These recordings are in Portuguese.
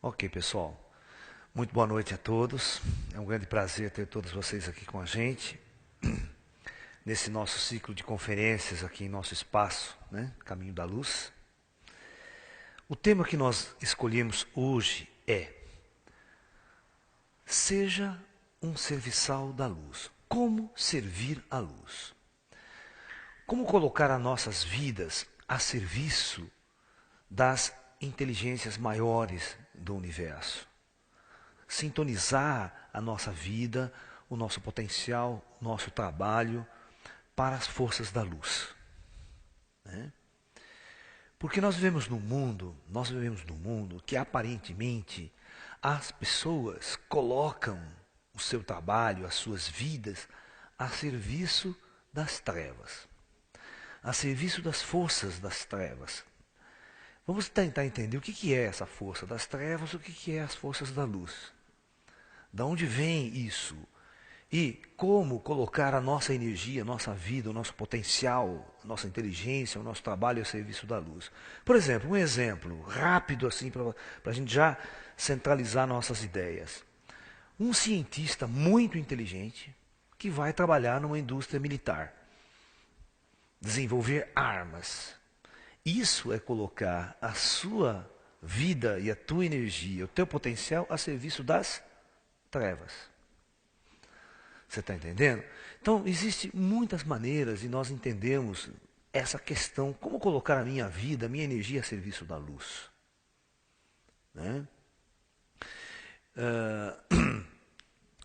Ok, pessoal. Muito boa noite a todos. É um grande prazer ter todos vocês aqui com a gente, nesse nosso ciclo de conferências aqui em nosso espaço, né? Caminho da Luz. O tema que nós escolhemos hoje é: seja um serviçal da luz. Como servir a luz? Como colocar as nossas vidas a serviço das inteligências maiores do universo? Sintonizar a nossa vida, o nosso potencial, o nosso trabalho para as forças da luz, né? Porque nós vivemos num mundo que aparentemente as pessoas colocam o seu trabalho, as suas vidas a serviço das trevas, a serviço das forças das trevas. Vamos tentar entender o que é essa força das trevas, o que é as forças da luz. Da onde vem isso? E como colocar a nossa energia, a nossa vida, o nosso potencial, a nossa inteligência, o nosso trabalho a serviço da luz. Por exemplo, um exemplo rápido assim para a gente já centralizar nossas ideias. Um cientista muito inteligente que vai trabalhar numa indústria militar, desenvolver armas. Isso é colocar a sua vida e a tua energia, o teu potencial a serviço das trevas. Você está entendendo? Então, existem muitas maneiras de nós entendermos essa questão, como colocar a minha vida, a minha energia a serviço da luz, né?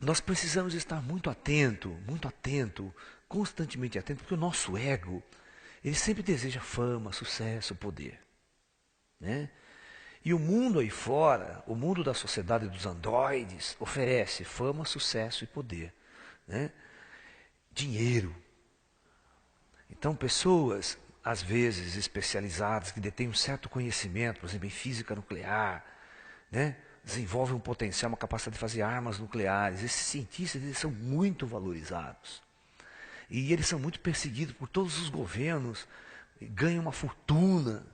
Nós precisamos estar muito atento, constantemente atento, porque o nosso ego, ele sempre deseja fama, sucesso, poder, né? E o mundo aí fora, o mundo da sociedade dos androides, oferece fama, sucesso e poder, né? Dinheiro. Então, pessoas, às vezes, especializadas, que detêm um certo conhecimento, por exemplo, em física nuclear, né? Desenvolvem um potencial, uma capacidade de fazer armas nucleares. Esses cientistas, eles são muito valorizados. E eles são muito perseguidos por todos os governos, ganham uma fortuna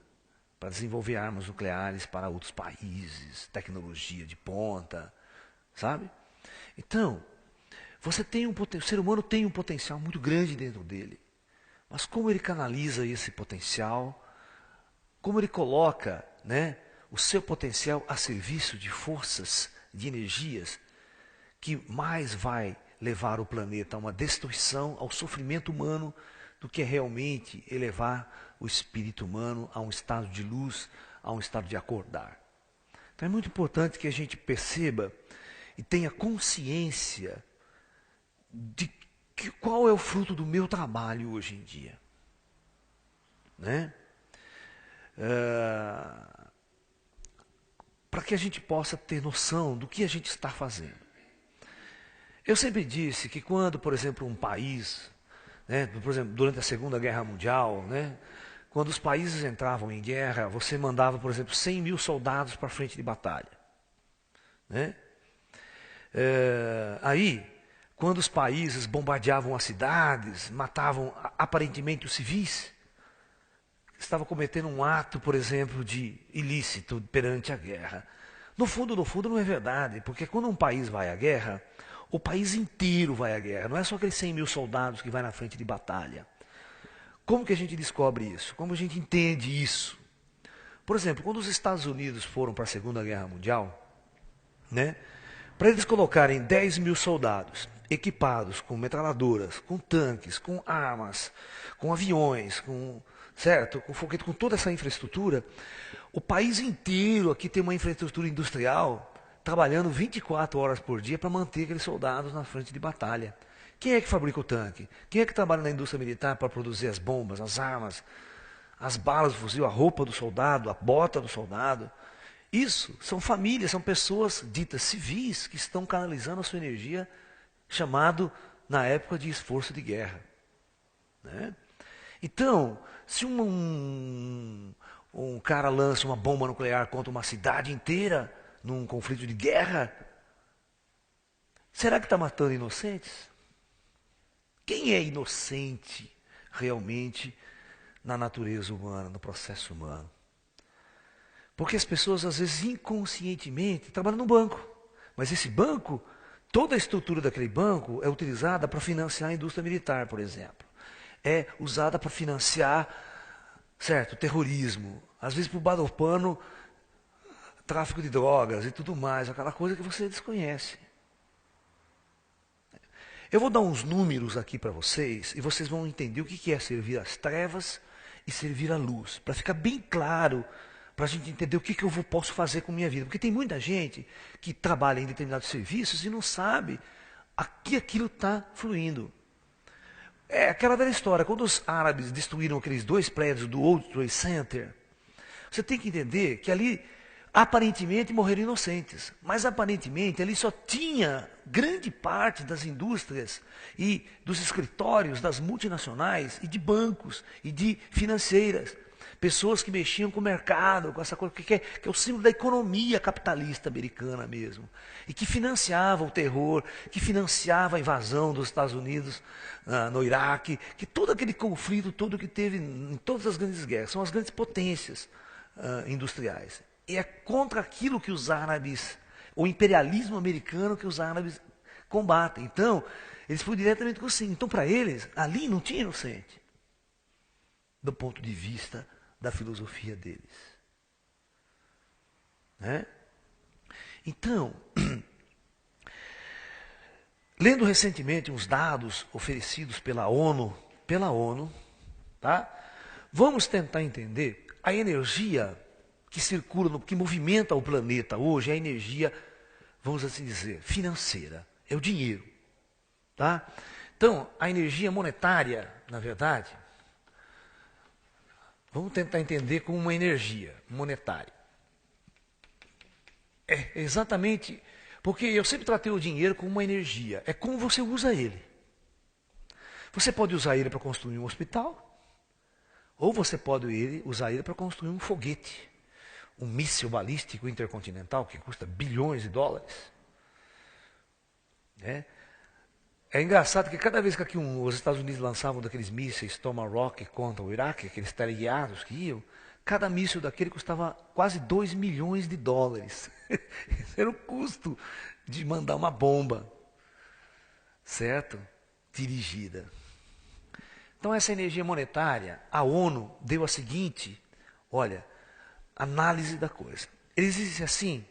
para desenvolver armas nucleares para outros países, tecnologia de ponta, sabe? Então, o ser humano tem um potencial muito grande dentro dele. Mas como ele canaliza esse potencial, como ele coloca, né, o seu potencial a serviço de forças, de energias, que mais vai levar o planeta a uma destruição, ao sofrimento humano, do que realmente elevar o espírito humano a um estado de luz, a um estado de acordar. Então é muito importante que a gente perceba e tenha consciência de qual é o fruto do meu trabalho hoje em dia, né? Para que a gente possa ter noção do que a gente está fazendo. Eu sempre disse que quando, por exemplo, um país, né, por exemplo, durante a Segunda Guerra Mundial, né, quando os países entravam em guerra, você mandava, por exemplo, 100 mil soldados para a frente de batalha, né? Aí, quando os países bombardeavam as cidades, matavam aparentemente os civis, estava cometendo um ato, por exemplo, de ilícito perante a guerra. No fundo, não é verdade, porque quando um país vai à guerra, o país inteiro vai à guerra, não é só aqueles 100 mil soldados que vai na frente de batalha. Como que a gente descobre isso? Como a gente entende isso? Por exemplo, quando os Estados Unidos foram para a Segunda Guerra Mundial, né, para eles colocarem 10 mil soldados equipados com metralhadoras, com tanques, com armas, com aviões, certo? Com foguete, com toda essa infraestrutura, o país inteiro aqui tem uma infraestrutura industrial trabalhando 24 horas por dia para manter aqueles soldados na frente de batalha. Quem é que fabrica o tanque? Quem é que trabalha na indústria militar para produzir as bombas, as armas, as balas do fuzil, a roupa do soldado, a bota do soldado? Isso são famílias, são pessoas ditas civis que estão canalizando a sua energia, chamado na época de esforço de guerra, né? Então, se um cara lança uma bomba nuclear contra uma cidade inteira num conflito de guerra, será que está matando inocentes? Quem é inocente realmente na natureza humana, no processo humano? Porque as pessoas, às vezes, inconscientemente, trabalham no banco. Mas esse banco, toda a estrutura daquele banco é utilizada para financiar a indústria militar, por exemplo. É usada para financiar, certo, terrorismo. Às vezes, por bar do pano, tráfico de drogas e tudo mais. Aquela coisa que você desconhece. Eu vou dar uns números aqui para vocês e vocês vão entender o que é servir às trevas e servir à luz. Para ficar bem claro, para a gente entender o que eu posso fazer com a minha vida. Porque tem muita gente que trabalha em determinados serviços e não sabe a que aquilo está fluindo. É aquela velha história, quando os árabes destruíram aqueles 2 prédios do World Trade Center, você tem que entender que ali aparentemente morreram inocentes, mas aparentemente ali só tinha grande parte das indústrias e dos escritórios das multinacionais e de bancos e de financeiras. Pessoas que mexiam com o mercado, com essa coisa que é o símbolo da economia capitalista americana mesmo. E que financiava o terror, que financiava a invasão dos Estados Unidos no Iraque, que todo aquele conflito todo que teve em todas as grandes guerras, são as grandes potências industriais. E é contra aquilo que os árabes, o imperialismo americano que os árabes combatem. Então, eles foram diretamente com o sim. Então, para eles, ali não tinha inocente. Do ponto de vista da filosofia deles. Né? Então, lendo recentemente uns dados oferecidos pela ONU, tá? Vamos tentar entender a energia que circula, que movimenta o planeta hoje, é a energia, vamos assim dizer, financeira, é o dinheiro. Tá? Então, a energia monetária, na verdade, vamos tentar entender como uma energia monetária. É exatamente, porque eu sempre tratei o dinheiro como uma energia, é como você usa ele. Você pode usar ele para construir um hospital, ou você pode usar ele para construir um foguete. Um míssil balístico intercontinental que custa bilhões de dólares. É engraçado que cada vez que aqui os Estados Unidos lançavam daqueles mísseis Tomahawk contra o Iraque, aqueles teleguiados que iam, cada míssil daquele custava quase 2 milhões de dólares. Esse era o custo de mandar uma bomba, certo? Dirigida. Então essa energia monetária, a ONU deu a seguinte, olha, análise da coisa. Eles dizem assim,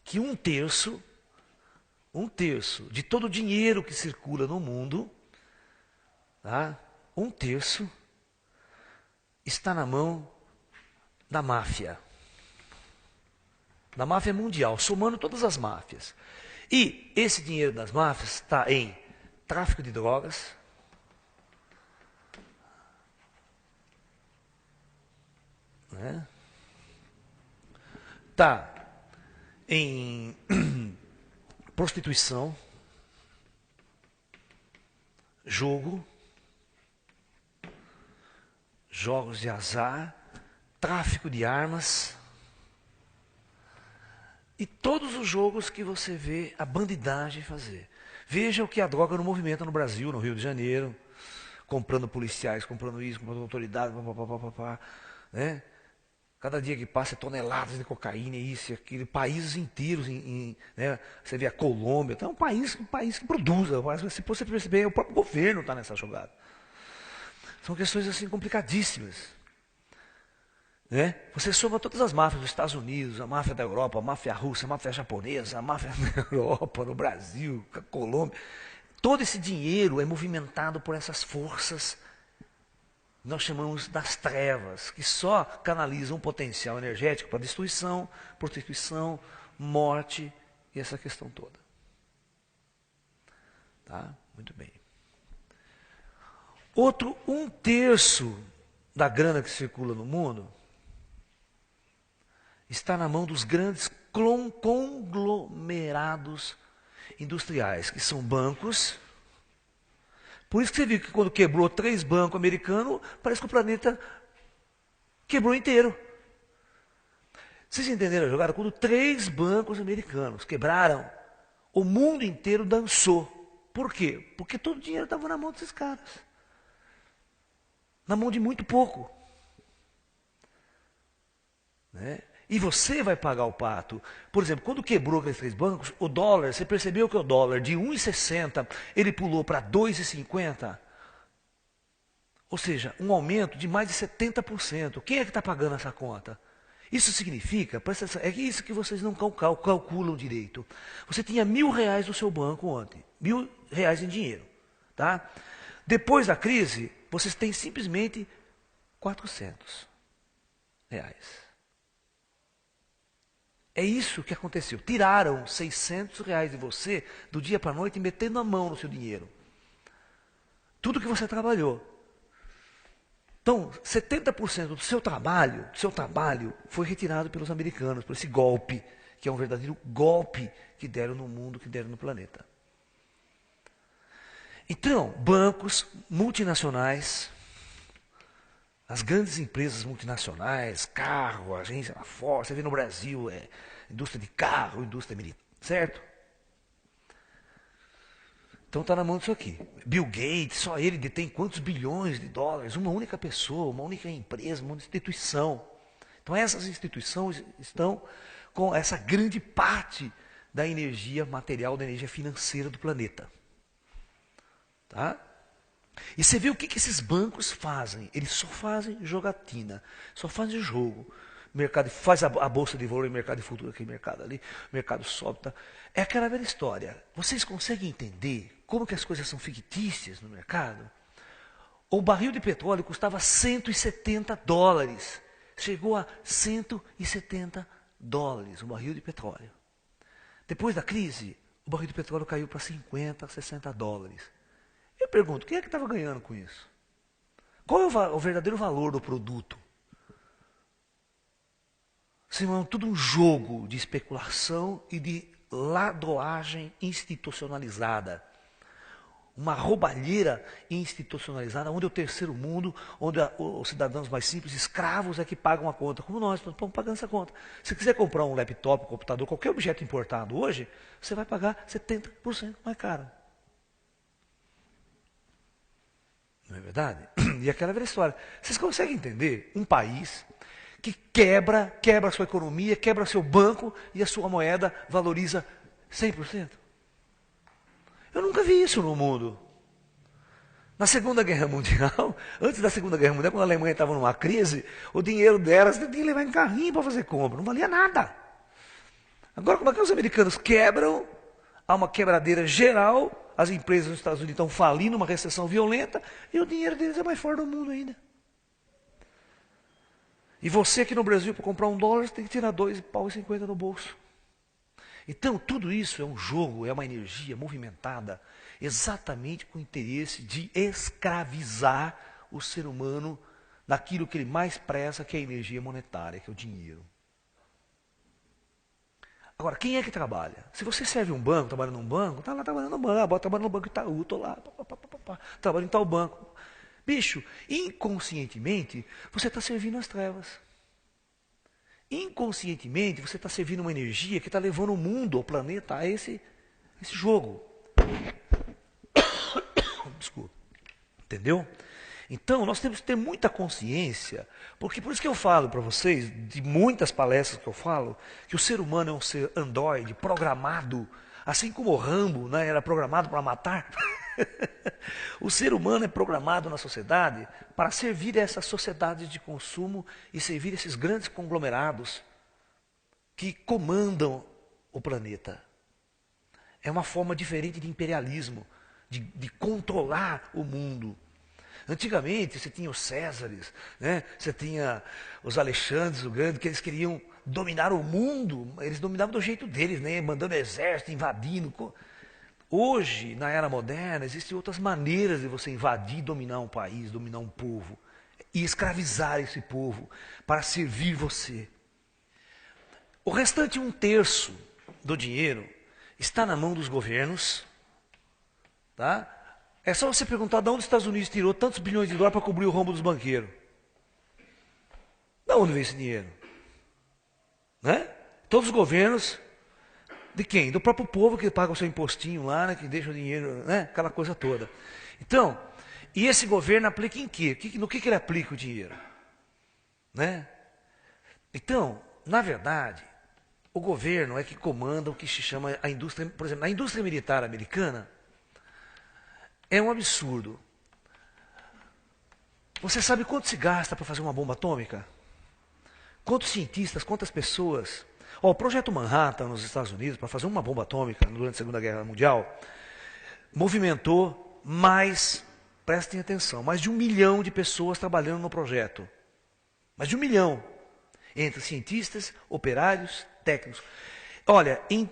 que um terço de todo o dinheiro que circula no mundo, tá? 1/3 está na mão da máfia mundial, somando todas as máfias. E esse dinheiro das máfias está em tráfico de drogas, né? Está em prostituição, jogos de azar, tráfico de armas e todos os jogos que você vê a bandidagem fazer. Veja o que a droga não movimenta no Brasil, no Rio de Janeiro, comprando policiais, comprando isso, comprando autoridades, né? Cada dia que passa é toneladas de cocaína, isso e aquilo, países inteiros, né? Você vê a Colômbia, então é um país que produz, se você perceber, o próprio governo está nessa jogada. São questões assim complicadíssimas. Né? Você soma todas as máfias dos Estados Unidos, a máfia da Europa, a máfia russa, a máfia japonesa, a máfia na Europa, no Brasil, a Colômbia. Todo esse dinheiro é movimentado por essas forças nós chamamos das trevas, que só canalizam um potencial energético para destruição, prostituição, morte e essa questão toda. Tá? Muito bem. Outro 1/3 da grana que circula no mundo está na mão dos grandes conglomerados industriais, que são bancos. Por isso que você viu que quando quebrou 3 bancos americanos, parece que o planeta quebrou inteiro. Vocês entenderam a jogada? Quando 3 bancos americanos quebraram, o mundo inteiro dançou. Por quê? Porque todo o dinheiro estava na mão desses caras. Na mão de muito pouco. Né? E você vai pagar o pato. Por exemplo, quando quebrou aqueles 3 bancos, o dólar, você percebeu que o dólar de 1,60 ele pulou para 2,50? Ou seja, um aumento de mais de 70%. Quem é que está pagando essa conta? Isso significa, presta atenção, é isso que vocês não calculam direito. Você tinha R$ 1.000 no seu banco ontem, R$ 1.000 em dinheiro. Tá? Depois da crise, vocês têm simplesmente R$ 400. É isso que aconteceu. Tiraram R$ 600 de você do dia para a noite, metendo a mão no seu dinheiro. Tudo que você trabalhou. Então, 70% do seu trabalho foi retirado pelos americanos, por esse golpe, que é um verdadeiro golpe que deram no mundo, que deram no planeta. Então, bancos multinacionais, as grandes empresas multinacionais, carro, agência lá fora, você vê no Brasil, indústria de carro, indústria militar, certo? Então está na mão disso aqui. Bill Gates, só ele detém quantos bilhões de dólares? Uma única pessoa, uma única empresa, uma instituição. Então essas instituições estão com essa grande parte da energia material, da energia financeira do planeta. Tá? E você vê o que esses bancos fazem. Eles só fazem jogatina, só fazem jogo. O mercado faz a bolsa de valor, o mercado de futuro, aquele mercado ali, o mercado sobe. Tá? É aquela velha história. Vocês conseguem entender como que as coisas são fictícias no mercado? O barril de petróleo custava $170. Chegou a $170 o barril de petróleo. Depois da crise, o barril de petróleo caiu para $50, $60. Eu pergunto, quem é que estava ganhando com isso? Qual é o verdadeiro valor do produto? Senão, tudo um jogo de especulação e de ladroagem institucionalizada. Uma roubalheira institucionalizada, onde é o terceiro mundo, onde os cidadãos mais simples, escravos, é que pagam a conta. Como nós estamos pagando essa conta. Se quiser comprar um laptop, um computador, qualquer objeto importado hoje, você vai pagar 70% mais caro. Não é verdade? E aquela velha história. Vocês conseguem entender um país que quebra a sua economia, quebra seu banco e a sua moeda valoriza 100%? Eu nunca vi isso no mundo. Na Segunda Guerra Mundial, antes da Segunda Guerra Mundial, quando a Alemanha estava numa crise, o dinheiro delas tinha que levar em carrinho para fazer compra, não valia nada. Agora, como é que os americanos quebram? Há uma quebradeira geral, as empresas nos Estados Unidos estão falindo, uma recessão violenta, e o dinheiro deles é mais forte do mundo ainda. E você aqui no Brasil, para comprar $1, tem que tirar R$2,50 no bolso. Então, tudo isso é um jogo, é uma energia movimentada exatamente com o interesse de escravizar o ser humano naquilo que ele mais preza, que é a energia monetária, que é o dinheiro. Agora, quem é que trabalha? Se você serve um banco, trabalha num banco, está lá trabalhando no banco, trabalhando no Banco Itaú, estou lá, trabalho em tal banco. Bicho, inconscientemente, você está servindo as trevas. Inconscientemente, você está servindo uma energia que está levando o mundo, o planeta, a esse jogo. Desculpa. Entendeu? Então, nós temos que ter muita consciência, porque por isso que eu falo para vocês, de muitas palestras que eu falo, que o ser humano é um ser androide, programado, assim como o Rambo, né, era programado para matar. O ser humano é programado na sociedade para servir a essas sociedades de consumo e servir esses grandes conglomerados que comandam o planeta. É uma forma diferente de imperialismo, de controlar o mundo. Antigamente você tinha os Césares, né? Você tinha os Alexandres o Grande, que eles queriam dominar o mundo, eles dominavam do jeito deles, né? Mandando exército, invadindo. Hoje, na era moderna, existem outras maneiras de você invadir, dominar um país, dominar um povo e escravizar esse povo para servir você. O restante 1/3 do dinheiro está na mão dos governos, tá? É só você perguntar de onde os Estados Unidos tirou tantos bilhões de dólares para cobrir o rombo dos banqueiros. De onde veio esse dinheiro? Né? Todos os governos, de quem? Do próprio povo que paga o seu impostinho lá, né, que deixa o dinheiro, né, aquela coisa toda. Então, e esse governo aplica em quê? No que ele aplica o dinheiro? Né? Então, na verdade, o governo é que comanda o que se chama a indústria, por exemplo, a indústria militar americana é um absurdo. Você sabe quanto se gasta para fazer uma bomba atômica? Quantos cientistas, quantas pessoas? O projeto Manhattan nos Estados Unidos, para fazer uma bomba atômica durante a Segunda Guerra Mundial, movimentou mais, prestem atenção, mais de 1 milhão de pessoas trabalhando no projeto. Mais de 1 milhão. Entre cientistas, operários, técnicos. Olha, em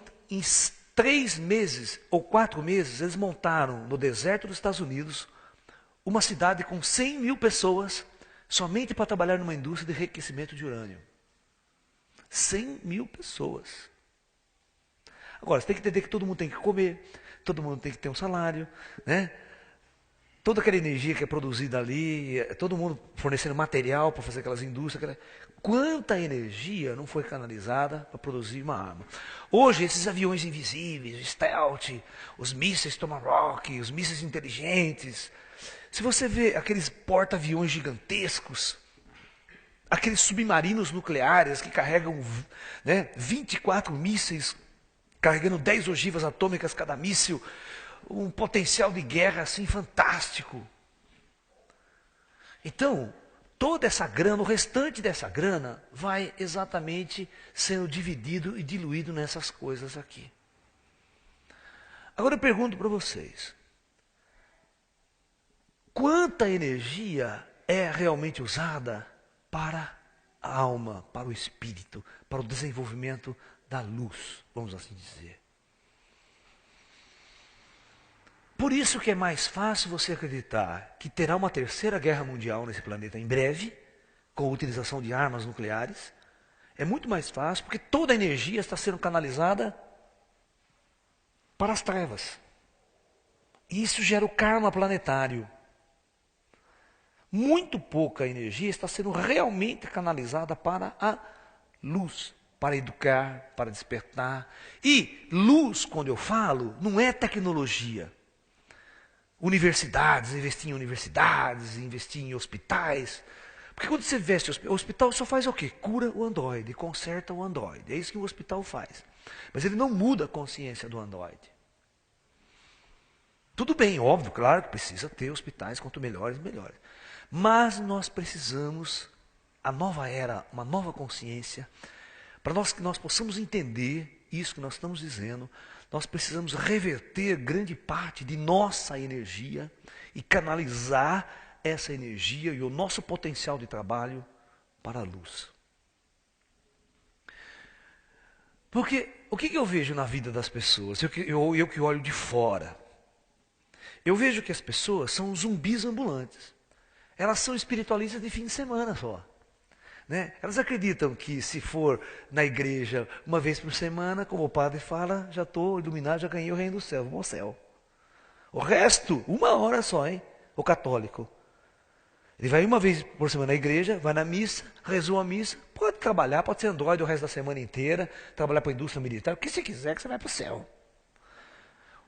3 meses ou 4 meses, eles montaram no deserto dos Estados Unidos uma cidade com 100 mil pessoas somente para trabalhar numa indústria de enriquecimento de urânio. 100 mil pessoas. Agora, você tem que entender que todo mundo tem que comer, todo mundo tem que ter um salário, né? Toda aquela energia que é produzida ali, todo mundo fornecendo material para fazer aquelas indústrias. Quanta energia não foi canalizada para produzir uma arma? Hoje, esses aviões invisíveis, o stealth, os mísseis Tomahawk, os mísseis inteligentes. Se você vê aqueles porta-aviões gigantescos, aqueles submarinos nucleares que carregam 24 mísseis, carregando 10 ogivas atômicas cada míssil, um potencial de guerra assim fantástico. Então, toda essa grana, o restante dessa grana, vai exatamente sendo dividido e diluído nessas coisas aqui. Agora eu pergunto para vocês, quanta energia é realmente usada para a alma, para o espírito, para o desenvolvimento da luz, vamos assim dizer? Por isso que é mais fácil você acreditar que terá uma terceira guerra mundial nesse planeta em breve, com a utilização de armas nucleares. É muito mais fácil, porque toda a energia está sendo canalizada para as trevas. E isso gera o karma planetário. Muito pouca energia está sendo realmente canalizada para a luz, para educar, para despertar. E luz, quando eu falo, não é tecnologia. Universidades, investir em universidades, investir em hospitais. Porque quando você investe em hospital, só faz o quê? Cura o androide, conserta o androide. É isso que o hospital faz. Mas ele não muda a consciência do androide. Tudo bem, óbvio, claro que precisa ter hospitais, quanto melhores, melhores. Mas nós precisamos, a nova era, uma nova consciência, para que nós possamos entender isso que nós estamos dizendo. Nós precisamos reverter grande parte de nossa energia e canalizar essa energia e o nosso potencial de trabalho para a luz. Porque o que eu vejo na vida das pessoas? Eu que olho de fora. Eu vejo que as pessoas são zumbis ambulantes. Elas são espiritualistas de fim de semana só. Né? Elas acreditam que se for na igreja uma vez por semana, como o padre fala, já estou iluminado, já ganhei o reino do céu, vou ao céu. O resto, 1 hora só, hein? O católico. Ele vai uma vez por semana na igreja, vai na missa, rezou a missa, pode trabalhar, pode ser androide o resto da semana inteira, trabalhar para a indústria militar, o que você quiser que você vai para o céu.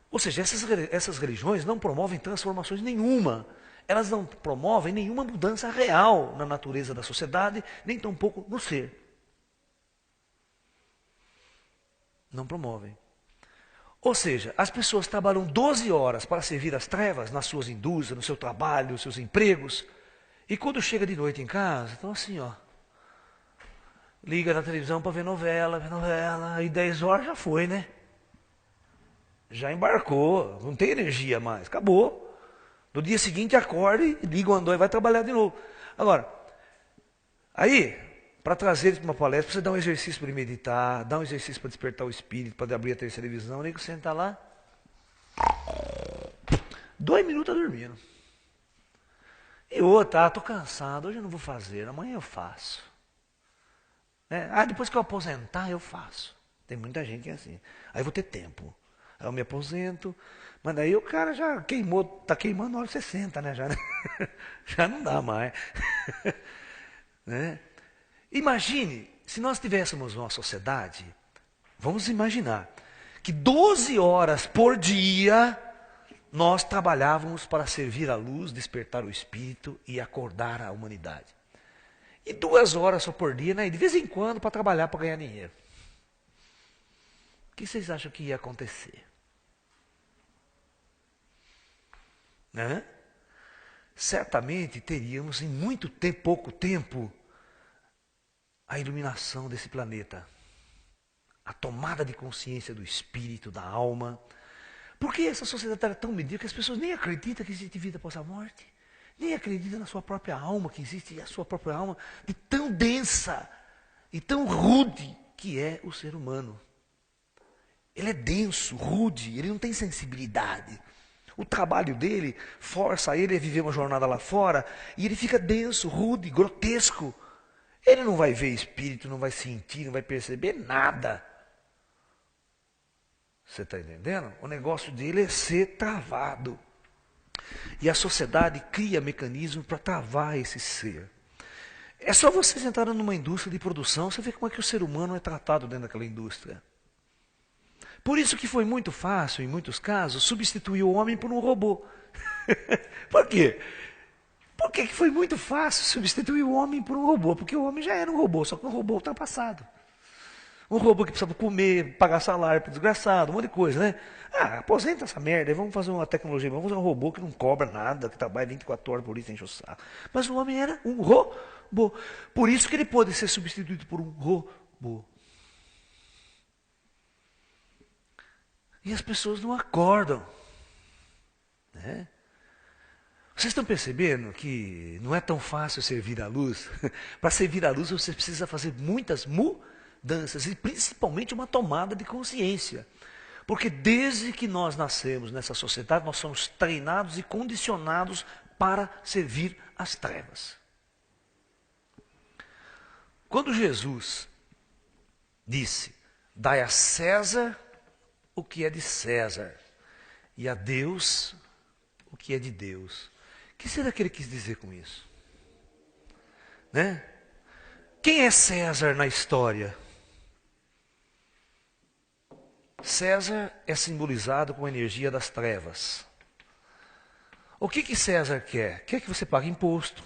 Ou seja, essas religiões não promovem transformações nenhuma. Elas não promovem nenhuma mudança real na natureza da sociedade, nem tampouco no ser. Não promovem. Ou seja, as pessoas trabalham 12 horas para servir as trevas nas suas indústrias, no seu trabalho, nos seus empregos, e quando chega de noite em casa, estão assim, ó. Liga na televisão para ver novela, e 10 horas já foi, né? Já embarcou, não tem energia mais, acabou. No dia seguinte acorda e liga o andor e vai trabalhar de novo. Agora, aí, para trazer eles para uma palestra, você dá um exercício para meditar, dá um exercício para despertar o espírito, para abrir a terceira visão, nem que você senta lá, 2 minutos dormindo. E outra, estou cansado, hoje eu não vou fazer, amanhã eu faço. Depois que eu aposentar, eu faço. Tem muita gente que é assim. Aí eu vou ter tempo. Aí eu me aposento, mas daí o cara já queimou, está queimando na hora de 60, né? Já não dá mais. Né? Imagine, se nós tivéssemos uma sociedade, vamos imaginar, que 12 horas por dia nós trabalhávamos para servir a luz, despertar o espírito e acordar a humanidade. E 2 horas só por dia, né? E de vez em quando para trabalhar, para ganhar dinheiro. O que vocês acham que ia acontecer? Né? Certamente teríamos em muito tempo, pouco tempo, a iluminação desse planeta. A tomada de consciência do espírito, da alma. Por que essa sociedade está tão medíocre que as pessoas nem acreditam que existe vida após a morte? Nem acreditam na sua própria alma, que existe a sua própria alma, de tão densa e tão rude que é o ser humano. Ele é denso, rude, ele não tem sensibilidade. O trabalho dele força ele a viver uma jornada lá fora e ele fica denso, rude, grotesco. Ele não vai ver espírito, não vai sentir, não vai perceber nada. Você está entendendo? O negócio dele é ser travado. E a sociedade cria mecanismos para travar esse ser. É só vocês entrarem numa indústria de produção, você vê como é que o ser humano é tratado dentro daquela indústria. Por isso que foi muito fácil, em muitos casos, substituir o homem por um robô. Por quê? Por que foi muito fácil substituir o homem por um robô? Porque o homem já era um robô, só que um robô ultrapassado. Um robô que precisava comer, pagar salário para desgraçado, um monte de coisa, né? Ah, aposenta essa merda, vamos fazer uma tecnologia, vamos usar um robô que não cobra nada, que trabalha 24 horas por dia, enche o saco. Mas o homem era um robô. Por isso que ele pode ser substituído por um robô. E as pessoas não acordam. Né? Vocês estão percebendo que não é tão fácil servir à luz? Para servir à luz você precisa fazer muitas mudanças e principalmente uma tomada de consciência. Porque desde que nós nascemos nessa sociedade, nós somos treinados e condicionados para servir às trevas. Quando Jesus disse, dai a César o que é de César e a Deus o que é de Deus. O que será que ele quis dizer com isso? Né? Quem é César na história? César é simbolizado com a energia das trevas. O que César quer? Quer que você pague imposto.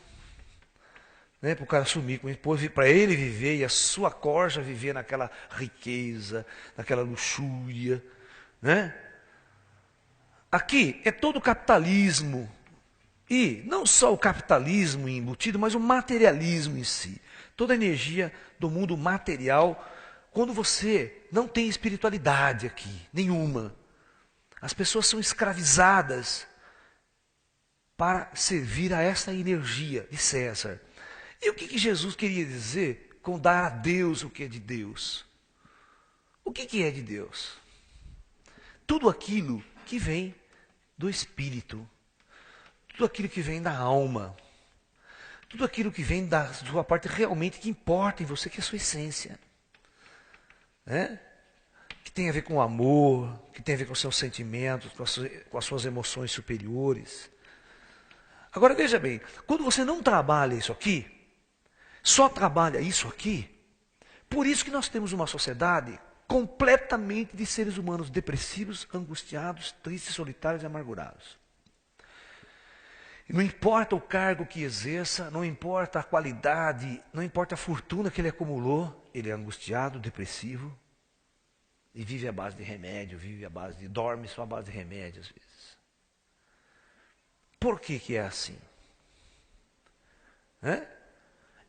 Né, para o cara assumir com imposto, para ele viver e a sua corja viver naquela riqueza, naquela luxúria. Né? Aqui é todo o capitalismo. E não só o capitalismo embutido, mas o materialismo em si. Toda a energia do mundo material, quando você não tem espiritualidade aqui, nenhuma. As pessoas são escravizadas para servir a essa energia de César. E o que Jesus queria dizer com dar a Deus o que é de Deus? O que é de Deus? Tudo aquilo que vem do Espírito. Tudo aquilo que vem da alma. Tudo aquilo que vem da sua parte realmente que importa em você, que é a sua essência. Né? Que tem a ver com o amor, que tem a ver com os seus sentimentos, com as suas emoções superiores. Agora veja bem, quando você não trabalha isso aqui, só trabalha isso aqui, por isso que nós temos uma sociedade completamente de seres humanos depressivos, angustiados, tristes, solitários e amargurados. Não importa o cargo que exerça, não importa a qualidade, não importa a fortuna que ele acumulou, ele é angustiado, depressivo e vive à base de remédio, dorme só à base de remédio às vezes. Por que é assim?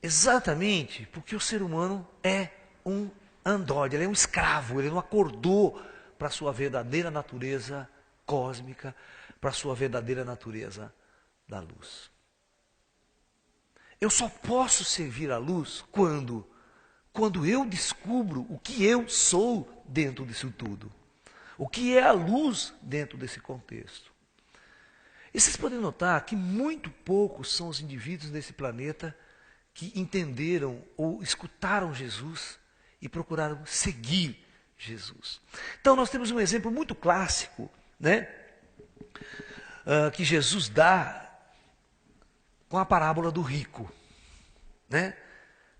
Exatamente porque o ser humano é um androide, ele é um escravo, ele não acordou para a sua verdadeira natureza cósmica, para a sua verdadeira natureza da luz. Eu só posso servir à luz quando eu descubro o que eu sou dentro disso tudo. O que é a luz dentro desse contexto. E vocês podem notar que muito poucos são os indivíduos nesse planeta que entenderam ou escutaram Jesus e procuraram seguir Jesus. Então nós temos um exemplo muito clássico, né, que Jesus dá com a parábola do rico, né,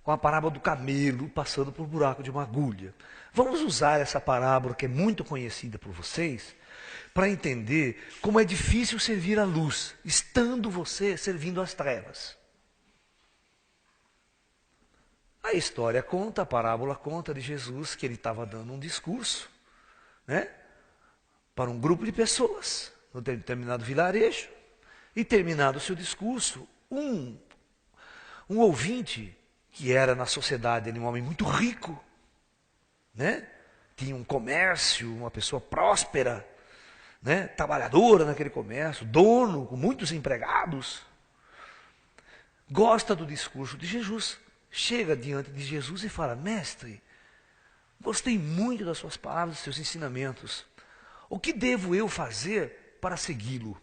com a parábola do camelo passando por um buraco de uma agulha. Vamos usar essa parábola que é muito conhecida por vocês, para entender como é difícil servir à luz, estando você servindo às trevas. A história conta, a parábola conta de Jesus que ele estava dando um discurso, né, para um grupo de pessoas, num determinado vilarejo, e terminado o seu discurso, um ouvinte, que era na sociedade um homem muito rico, né, tinha um comércio, uma pessoa próspera, né, trabalhadora naquele comércio, dono, com muitos empregados, gosta do discurso de Jesus, chega diante de Jesus e fala: mestre, gostei muito das suas palavras, dos seus ensinamentos. O que devo eu fazer para segui-lo?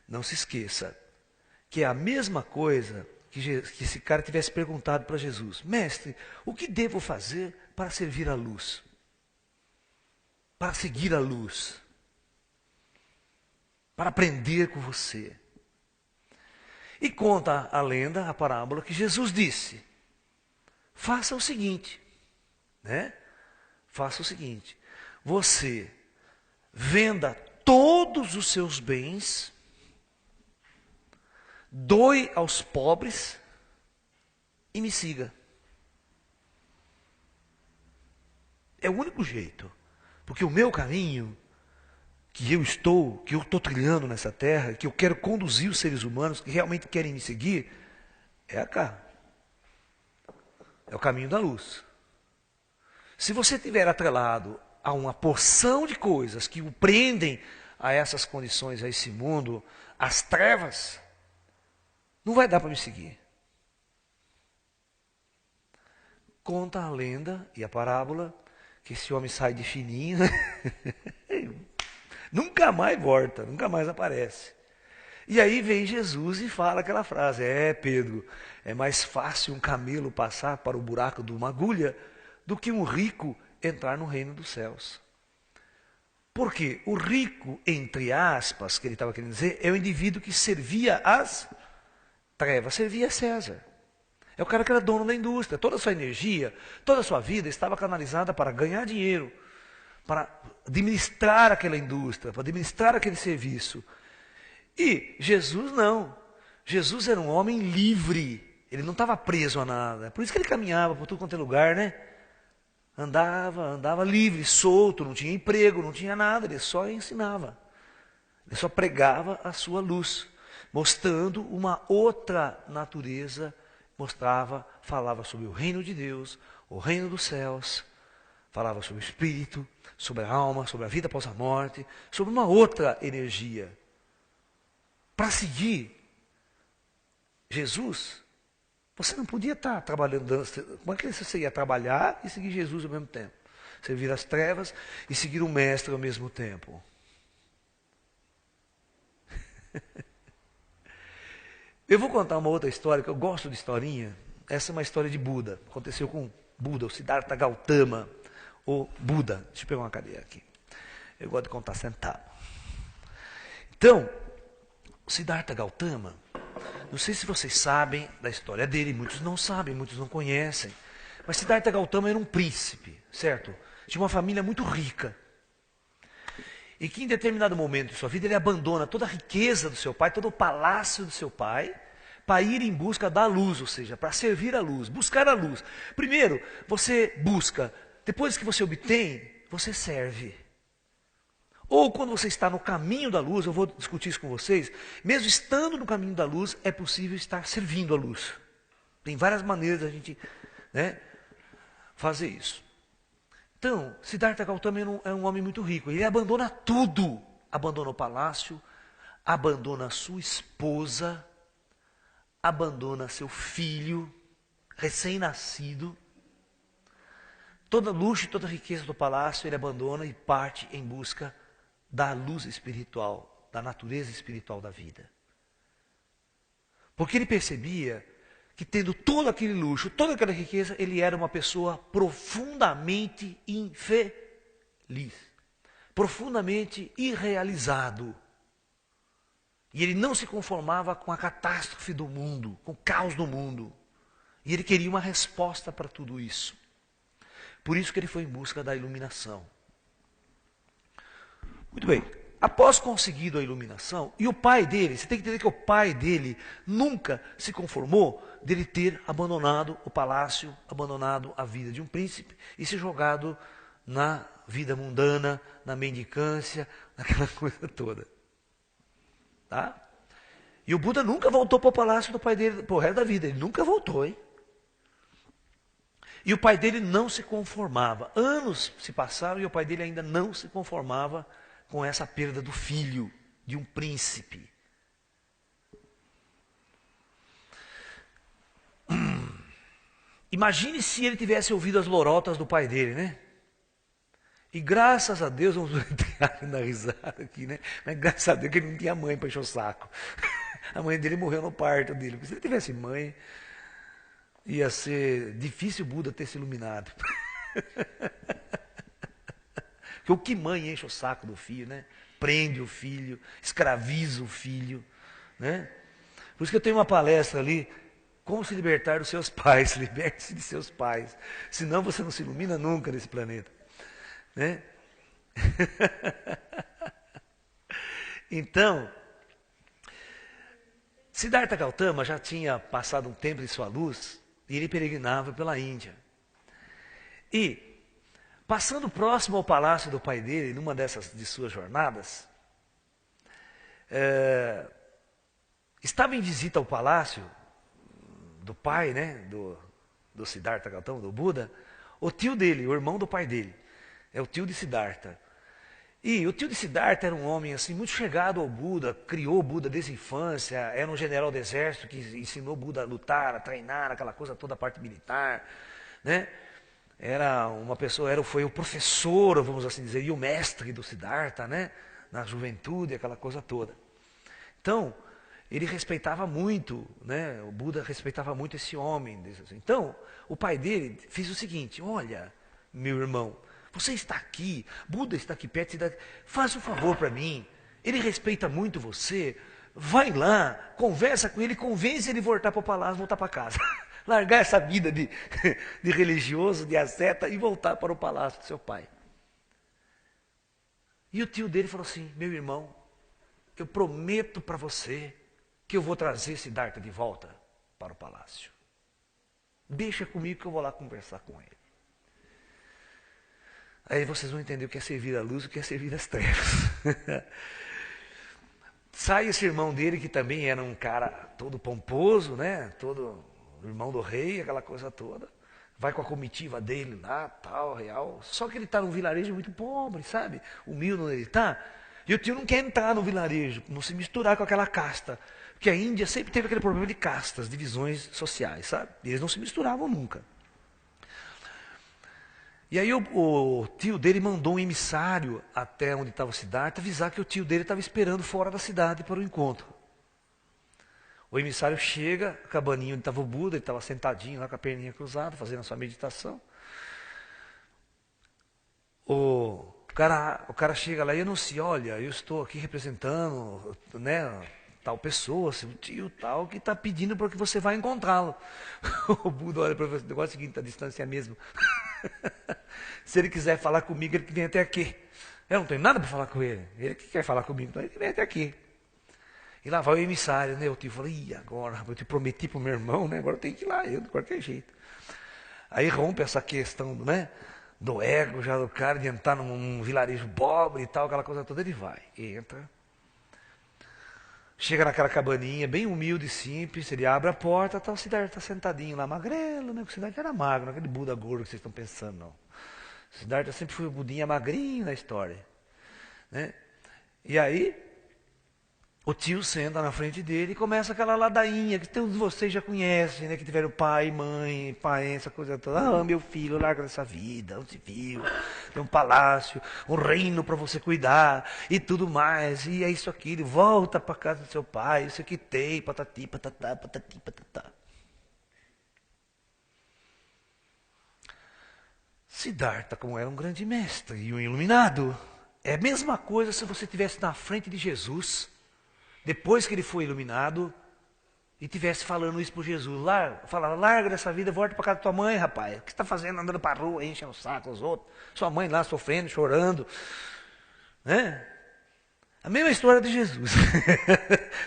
Não se esqueça que é a mesma coisa que esse cara tivesse perguntado para Jesus: mestre, o que devo fazer para servir a luz? Para seguir a luz? Para aprender com você? E conta a lenda, a parábola, que Jesus disse: faça o seguinte, né? Faça o seguinte, você venda todos os seus bens, doe aos pobres e me siga. É o único jeito, porque o meu caminho, que eu estou trilhando nessa terra, que eu quero conduzir os seres humanos que realmente querem me seguir, é cá. É o caminho da luz. Se você tiver atrelado a uma porção de coisas que o prendem a essas condições, a esse mundo, às trevas, não vai dar para me seguir. Conta a lenda e a parábola que esse homem sai de fininho, nunca mais volta, nunca mais aparece. E aí vem Jesus e fala aquela frase: Pedro, é mais fácil um camelo passar para o buraco de uma agulha do que um rico entrar no reino dos céus. Porque o rico, entre aspas, que ele estava querendo dizer, é o indivíduo que servia às trevas, servia a César. É o cara que era dono da indústria. Toda a sua energia, toda a sua vida estava canalizada para ganhar dinheiro, para administrar aquela indústria, para administrar aquele serviço. E Jesus não. Jesus era um homem livre. Ele não estava preso a nada. Por isso que ele caminhava por tudo quanto é lugar, né? Andava livre, solto, não tinha emprego, não tinha nada. Ele só ensinava. Ele só pregava a sua luz, mostrando uma outra natureza. Falava sobre o reino de Deus, o reino dos céus. Falava sobre o espírito, sobre a alma, sobre a vida após a morte, sobre uma outra energia. Para seguir Jesus, você não podia estar trabalhando. Como é que você ia trabalhar e seguir Jesus ao mesmo tempo? Servir as trevas e seguir o mestre ao mesmo tempo. Eu vou contar uma outra história, que eu gosto de historinha. Essa é uma história de Buda. Aconteceu com Buda, o Siddhartha Gautama. O Buda. Deixa eu pegar uma cadeira aqui. Eu gosto de contar sentado. Então, o Siddhartha Gautama, não sei se vocês sabem da história dele, muitos não sabem, muitos não conhecem. Mas Siddhartha Gautama era um príncipe, certo? Tinha uma família muito rica. E que em determinado momento de sua vida ele abandona toda a riqueza do seu pai, todo o palácio do seu pai, para ir em busca da luz, ou seja, para servir a luz, buscar a luz. Primeiro, você busca, depois que você obtém, você serve. Ou quando você está no caminho da luz, eu vou discutir isso com vocês, mesmo estando no caminho da luz, é possível estar servindo a luz. Tem várias maneiras da gente, né, fazer isso. Então, Siddhartha Gautama é um homem muito rico. Ele abandona tudo. Abandona o palácio, abandona sua esposa, abandona seu filho, recém-nascido. Toda luxo e toda riqueza do palácio ele abandona e parte em busca da luz espiritual, da natureza espiritual da vida. Porque ele percebia que tendo todo aquele luxo, toda aquela riqueza, ele era uma pessoa profundamente infeliz, profundamente irrealizado. E ele não se conformava com a catástrofe do mundo, com o caos do mundo. E ele queria uma resposta para tudo isso. Por isso que ele foi em busca da iluminação. Muito bem, após conseguido a iluminação, e o pai dele, você tem que entender que o pai dele nunca se conformou dele ter abandonado o palácio, abandonado a vida de um príncipe e se jogado na vida mundana, na mendicância, naquela coisa toda. Tá? E o Buda nunca voltou para o palácio do pai dele, pro resto da vida, ele nunca voltou, hein? E o pai dele não se conformava. Anos se passaram e o pai dele ainda não se conformava com essa perda do filho, de um príncipe. Imagine se ele tivesse ouvido as lorotas do pai dele, né? E graças a Deus, vamos entrar na risada aqui, né? Mas graças a Deus que ele não tinha mãe para encher o saco. A mãe dele morreu no parto dele. Porque se ele tivesse mãe, ia ser difícil o Buda ter se iluminado. Porque o que mãe enche o saco do filho, né? Prende o filho, escraviza o filho, né? Por isso que eu tenho uma palestra ali, como se libertar dos seus pais, liberte-se de seus pais. Senão você não se ilumina nunca nesse planeta, né? Então, Siddhartha Gautama já tinha passado um tempo de sua luz e ele peregrinava pela Índia. E, passando próximo ao palácio do pai dele, numa dessas de suas jornadas, estava em visita ao palácio do pai, né, do Siddhartha Gautama, do Buda, o tio dele, o irmão do pai dele, é o tio de Siddhartha. E o tio de Siddhartha era um homem assim muito chegado ao Buda, criou o Buda desde a infância, era um general do exército que ensinou o Buda a lutar, a treinar, aquela coisa toda, a parte militar, né? Era uma pessoa, foi o professor, vamos assim dizer, e o mestre do Siddhartha, né? Na juventude, aquela coisa toda. Então, ele respeitava muito, né? O Buda respeitava muito esse homem. Então, o pai dele fez o seguinte: olha, meu irmão, você está aqui, Buda está aqui perto, faz um favor para mim. Ele respeita muito você. Vai lá, conversa com ele, convence ele a voltar para o palácio, voltar para casa. Largar essa vida de religioso, de asceta e voltar para o palácio do seu pai. E o tio dele falou assim: meu irmão, eu prometo para você que eu vou trazer Siddhartha de volta para o palácio. Deixa comigo que eu vou lá conversar com ele. Aí vocês vão entender o que é servir a luz e o que é servir as trevas. Sai esse irmão dele, que também era um cara todo pomposo, né? Todo irmão do rei, aquela coisa toda. Vai com a comitiva dele lá, tal, real. Só que ele está num vilarejo muito pobre, sabe? Humilde onde ele está. E o tio não quer entrar no vilarejo, não se misturar com aquela casta. Porque a Índia sempre teve aquele problema de castas, divisões sociais, sabe? E eles não se misturavam nunca. E aí o tio dele mandou um emissário até onde estava o Siddhartha, avisar que o tio dele estava esperando fora da cidade para o encontro. O emissário chega, a cabaninha onde estava o Buda, ele estava sentadinho lá com a perninha cruzada, fazendo a sua meditação. O cara chega lá e anuncia: olha, eu estou aqui representando, né, tal pessoa, seu tio tal, que está pedindo para que você vá encontrá-lo. O Buda olha para você: o negócio é o seguinte, a distância é a mesma. Se ele quiser falar comigo, ele que vem até aqui. Eu não tenho nada para falar com ele. Ele que quer falar comigo, então ele vem até aqui. E lá vai o emissário, né? O tio fala: ih, agora, eu te prometi para o meu irmão, né? Agora eu tenho que ir lá, eu de qualquer jeito. Aí rompe essa questão, né, do ego já do cara, de entrar num vilarejo pobre e tal, aquela coisa toda. Ele vai, entra. Chega naquela cabaninha, bem humilde e simples, ele abre a porta, tá o Siddhartha sentadinho lá, magrelo, né? Porque o Siddhartha era magro, não é aquele Buda gordo que vocês estão pensando, não. O Siddhartha sempre foi o Budinha magrinho na história, né? E aí, o tio senta na frente dele e começa aquela ladainha que todos vocês já conhecem, né? Que tiveram pai, mãe, pai, essa coisa toda. Ah, meu filho, larga dessa vida, onde se viu, tem um palácio, um reino para você cuidar e tudo mais. E é isso aqui, volta para casa do seu pai, isso aqui tem, patati, patatá, patati, patatá. Siddhartha, como era um grande mestre e um iluminado, é a mesma coisa se você estivesse na frente de Jesus, depois que ele foi iluminado, e estivesse falando isso por Jesus. Larga dessa vida, volta para casa da tua mãe, rapaz. O que você está fazendo andando para a rua, enchendo o saco os outros? Sua mãe lá sofrendo, chorando. Né? A mesma história de Jesus.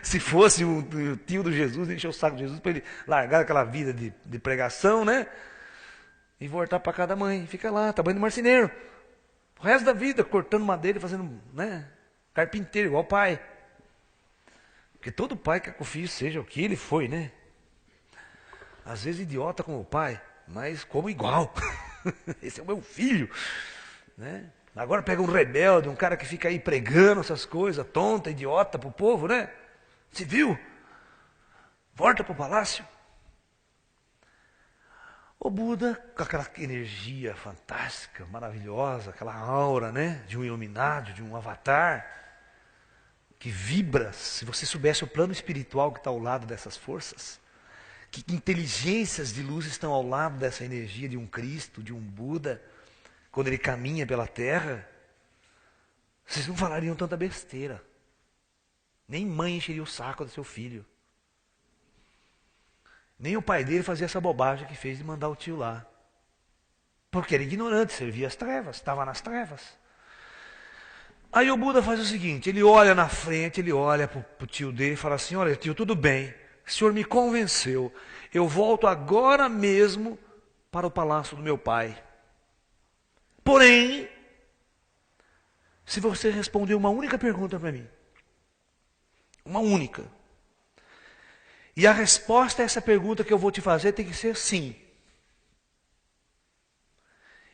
Se fosse o tio do Jesus, encher o saco de Jesus para ele largar aquela vida de pregação, né? E voltar para casa da mãe. Fica lá, trabalhando de marceneiro. O resto da vida, cortando madeira e fazendo, né? Carpinteiro, igual o pai. Porque todo pai quer que o filho seja o que ele foi, né? Às vezes idiota como o pai, mas como igual. Esse é o meu filho, né? Agora pega um rebelde, um cara que fica aí pregando essas coisas, tonta, idiota pro povo, né? Se viu? Volta pro palácio. O Buda, com aquela energia fantástica, maravilhosa, aquela aura, né? De um iluminado, de um avatar, que vibra. Se você soubesse o plano espiritual que está ao lado dessas forças, que inteligências de luz estão ao lado dessa energia de um Cristo, de um Buda, quando ele caminha pela terra, vocês não falariam tanta besteira. Nem mãe encheria o saco do seu filho. Nem o pai dele fazia essa bobagem que fez de mandar o tio lá. Porque era ignorante, servia as trevas, estava nas trevas. Aí o Buda faz o seguinte, ele olha na frente, ele olha para o tio dele e fala assim, olha tio, tudo bem, o senhor me convenceu, eu volto agora mesmo para o palácio do meu pai. Porém, se você responder uma única pergunta para mim, uma única, e a resposta a essa pergunta que eu vou te fazer tem que ser sim.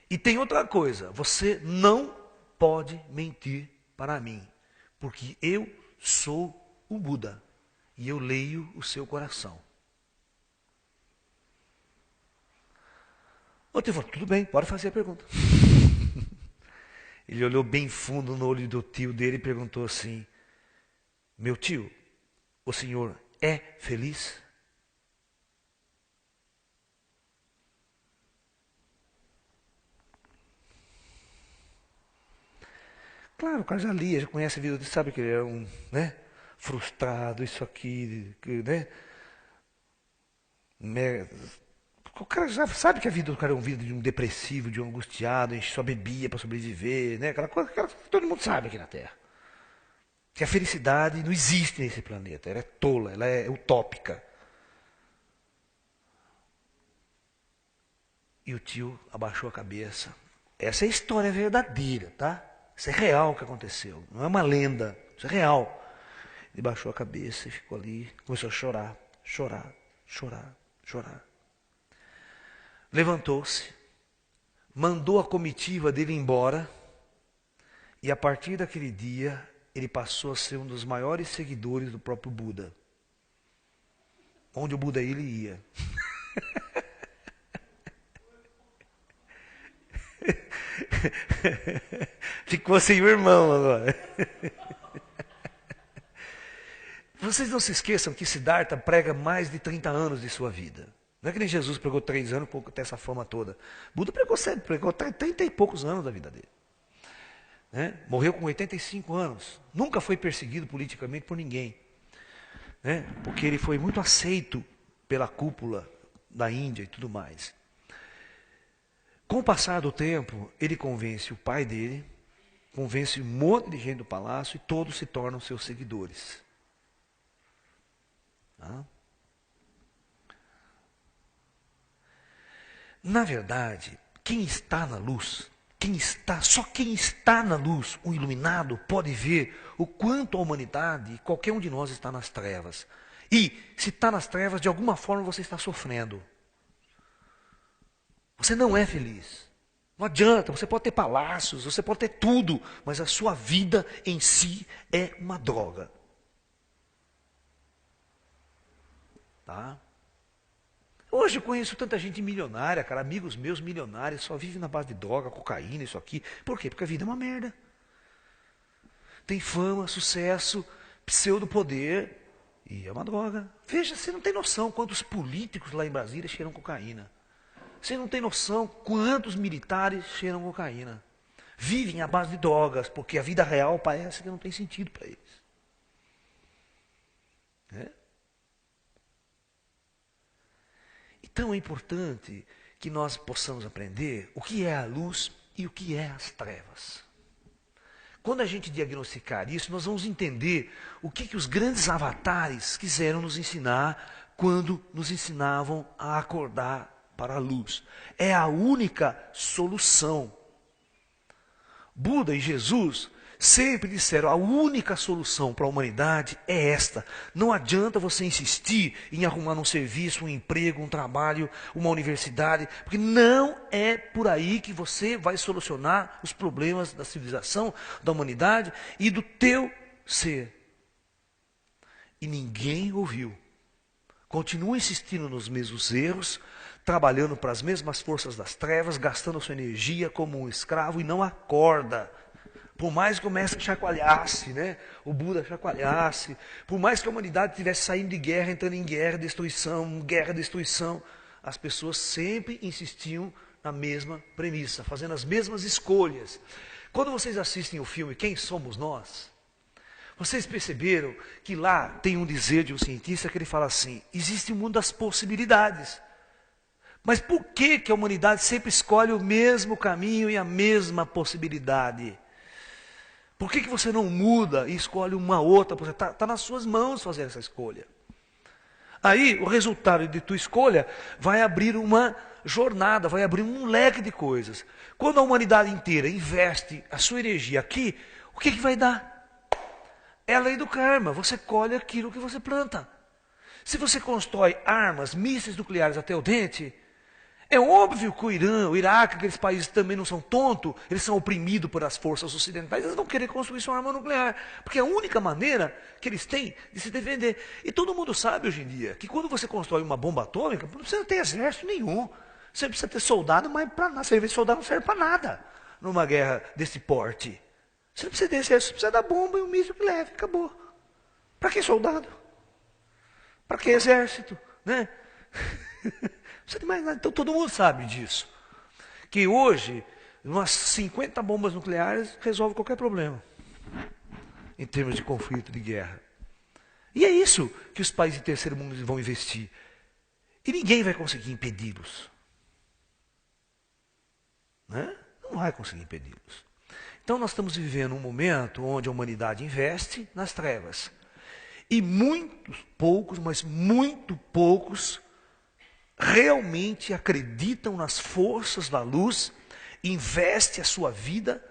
E tem outra coisa, você não pode mentir para mim, porque eu sou o Buda e eu leio o seu coração. O tio falou, tudo bem, pode fazer a pergunta. Ele olhou bem fundo no olho do tio dele e perguntou assim, meu tio, o senhor é feliz? Claro, o cara já lia, já conhece a vida dele, sabe que ele é um, né, frustrado, isso aqui, né? O cara já sabe que a vida do cara é uma vida de um depressivo, de um angustiado, a gente só bebia para sobreviver, né? Aquela coisa que todo mundo sabe aqui na Terra. Que a felicidade não existe nesse planeta, ela é tola, ela é utópica. E o tio abaixou a cabeça. Essa é a história verdadeira, tá? Isso é real o que aconteceu. Não é uma lenda. Isso é real. Ele baixou a cabeça e ficou ali. Começou a chorar, chorar, chorar, chorar. Levantou-se. Mandou a comitiva dele embora. E a partir daquele dia, ele passou a ser um dos maiores seguidores do próprio Buda. Onde o Buda ele ia. Ficou sem o irmão agora. Vocês não se esqueçam que Siddhartha prega mais de 30 anos de sua vida. Não é que nem Jesus pregou 3 anos para ter essa fama toda. Buda pregou sempre, pregou 30 e poucos anos da vida dele. Né? Morreu com 85 anos. Nunca foi perseguido politicamente por ninguém. Né? Porque ele foi muito aceito pela cúpula da Índia e tudo mais. Com o passar do tempo, ele convence o pai dele, convence um monte de gente do palácio e todos se tornam seus seguidores. Tá? Na verdade, quem está na luz, só quem está na luz, o iluminado, pode ver o quanto a humanidade, qualquer um de nós está nas trevas. E se está nas trevas, de alguma forma você está sofrendo. Você não é feliz. Não adianta, você pode ter palácios, você pode ter tudo, mas a sua vida em si é uma droga. Tá? Hoje eu conheço tanta gente milionária, cara, amigos meus milionários, só vivem na base de droga, cocaína, isso aqui. Por quê? Porque a vida é uma merda. Tem fama, sucesso, pseudo-poder e é uma droga. Veja, você não tem noção quantos políticos lá em Brasília cheiram cocaína. Você não tem noção quantos militares cheiram cocaína. Vivem à base de drogas, porque a vida real parece que não tem sentido para eles. É? Então é importante que nós possamos aprender o que é a luz e o que é as trevas. Quando a gente diagnosticar isso, nós vamos entender o que os grandes avatares quiseram nos ensinar quando nos ensinavam a acordar para a luz. É a única solução. Buda e Jesus sempre disseram, a única solução para a humanidade é esta. Não adianta você insistir em arrumar um serviço, um emprego, um trabalho, uma universidade, porque não é por aí que você vai solucionar os problemas da civilização, da humanidade e do teu ser. E ninguém ouviu. Continua insistindo nos mesmos erros, trabalhando para as mesmas forças das trevas, gastando sua energia como um escravo e não acorda. Por mais que o mestre chacoalhasse, né? O Buda chacoalhasse, por mais que a humanidade estivesse saindo de guerra, entrando em guerra, destruição, as pessoas sempre insistiam na mesma premissa, fazendo as mesmas escolhas. Quando vocês assistem o filme Quem Somos Nós, vocês perceberam que lá tem um dizer de um cientista que ele fala assim, existe um mundo das possibilidades. Mas por que a humanidade sempre escolhe o mesmo caminho e a mesma possibilidade? Por que você não muda e escolhe uma outra? Está nas suas mãos fazer essa escolha. Aí, o resultado de tua escolha vai abrir uma jornada, vai abrir um leque de coisas. Quando a humanidade inteira investe a sua energia aqui, o que vai dar? É a lei do karma. Você colhe aquilo que você planta. Se você constrói armas, mísseis nucleares até o dente, é óbvio que o Irã, o Iraque, aqueles países também não são tontos, eles são oprimidos por as forças ocidentais, eles vão querer construir sua arma nuclear, porque é a única maneira que eles têm de se defender. E todo mundo sabe hoje em dia que quando você constrói uma bomba atômica, não precisa ter exército nenhum, você precisa ter soldado, mas para nada, serviço de soldado não serve para nada numa guerra desse porte. Você não precisa ter exército, você precisa da bomba e um míssil que leve, acabou. Para que soldado? Para que exército? Né? Não precisa de mais nada. Então todo mundo sabe disso. Que hoje, umas 50 bombas nucleares resolve qualquer problema. Em termos de conflito, de guerra. E é isso que os países de terceiro mundo vão investir. E ninguém vai conseguir impedi-los. Né? Não vai conseguir impedi-los. Então nós estamos vivendo um momento onde a humanidade investe nas trevas. E muitos poucos, mas muito poucos, realmente acreditam nas forças da luz, investe a sua vida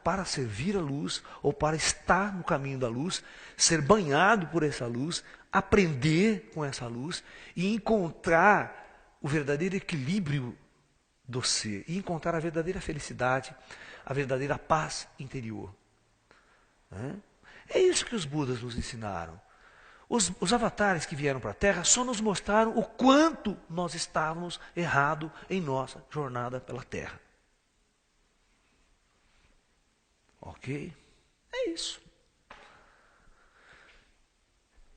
para servir a luz, ou para estar no caminho da luz, ser banhado por essa luz, aprender com essa luz e encontrar o verdadeiro equilíbrio do ser, e encontrar a verdadeira felicidade, a verdadeira paz interior. É isso que os Budas nos ensinaram. Os avatares que vieram para a Terra só nos mostraram o quanto nós estávamos errados em nossa jornada pela Terra. Ok? É isso.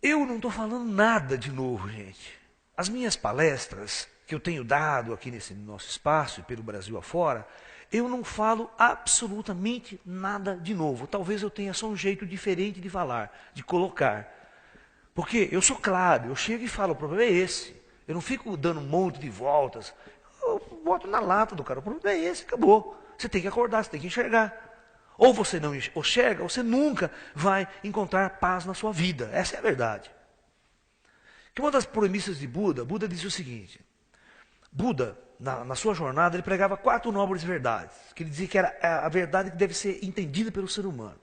Eu não estou falando nada de novo, gente. As minhas palestras que eu tenho dado aqui nesse nosso espaço e pelo Brasil afora, eu não falo absolutamente nada de novo. Talvez eu tenha só um jeito diferente de falar, de colocar. Porque eu sou claro, eu chego e falo, o problema é esse. Eu não fico dando um monte de voltas. Eu boto na lata do cara, o problema é esse, acabou. Você tem que acordar, você tem que enxergar. Ou você não enxerga, ou você nunca vai encontrar paz na sua vida. Essa é a verdade. Que uma das premissas de Buda, Buda dizia o seguinte. Buda, na sua jornada, ele pregava 4 nobres verdades. Que ele dizia que era a verdade que deve ser entendida pelo ser humano.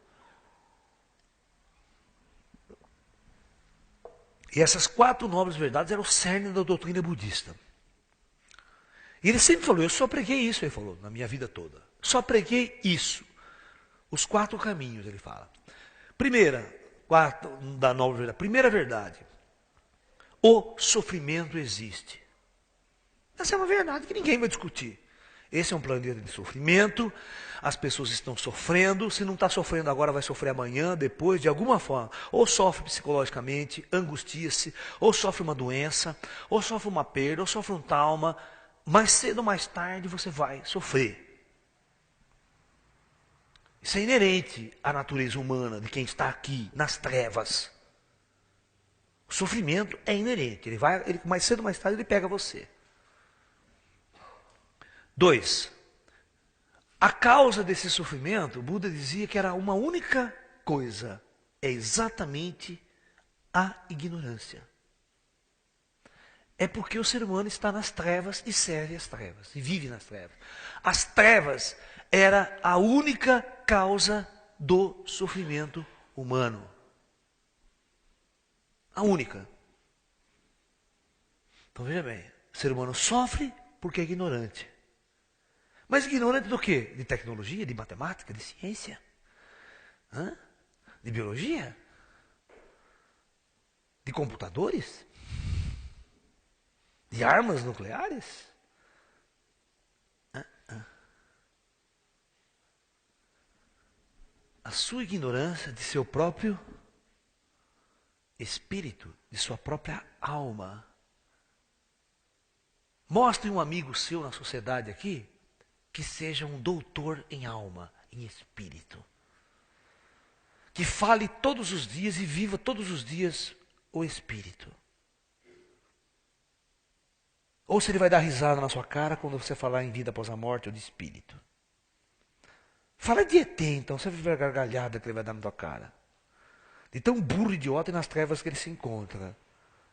E essas 4 nobres verdades eram o cerne da doutrina budista. E ele sempre falou, eu só preguei isso, ele falou, na minha vida toda. Só preguei isso. Os 4 caminhos, ele fala. Da nobre verdade. Primeira verdade. O sofrimento existe. Essa é uma verdade que ninguém vai discutir. Esse é um planeta de sofrimento, as pessoas estão sofrendo, se não está sofrendo agora, vai sofrer amanhã, depois, de alguma forma. Ou sofre psicologicamente, angustia-se, ou sofre uma doença, ou sofre uma perda, ou sofre um trauma. Mais cedo ou mais tarde você vai sofrer. Isso é inerente à natureza humana de quem está aqui, nas trevas. O sofrimento é inerente, mais cedo ou mais tarde ele pega você. 2. A causa desse sofrimento, Buda dizia que era uma única coisa, é exatamente a ignorância. É porque o ser humano está nas trevas e serve as trevas, e vive nas trevas. As trevas era a única causa do sofrimento humano. A única. Então veja bem, o ser humano sofre porque é ignorante. Mas ignorante do quê? De tecnologia, de matemática, de ciência? Hã? De biologia? De computadores? De armas nucleares? A sua ignorância de seu próprio espírito, de sua própria alma. Mostre um amigo seu na sociedade aqui que seja um doutor em alma, em espírito. Que fale todos os dias e viva todos os dias o espírito. Ou se ele vai dar risada na sua cara quando você falar em vida após a morte ou de espírito. Fala de ET, então, você vai ver a gargalhada que ele vai dar na tua cara. De tão burro, idiota e nas trevas que ele se encontra.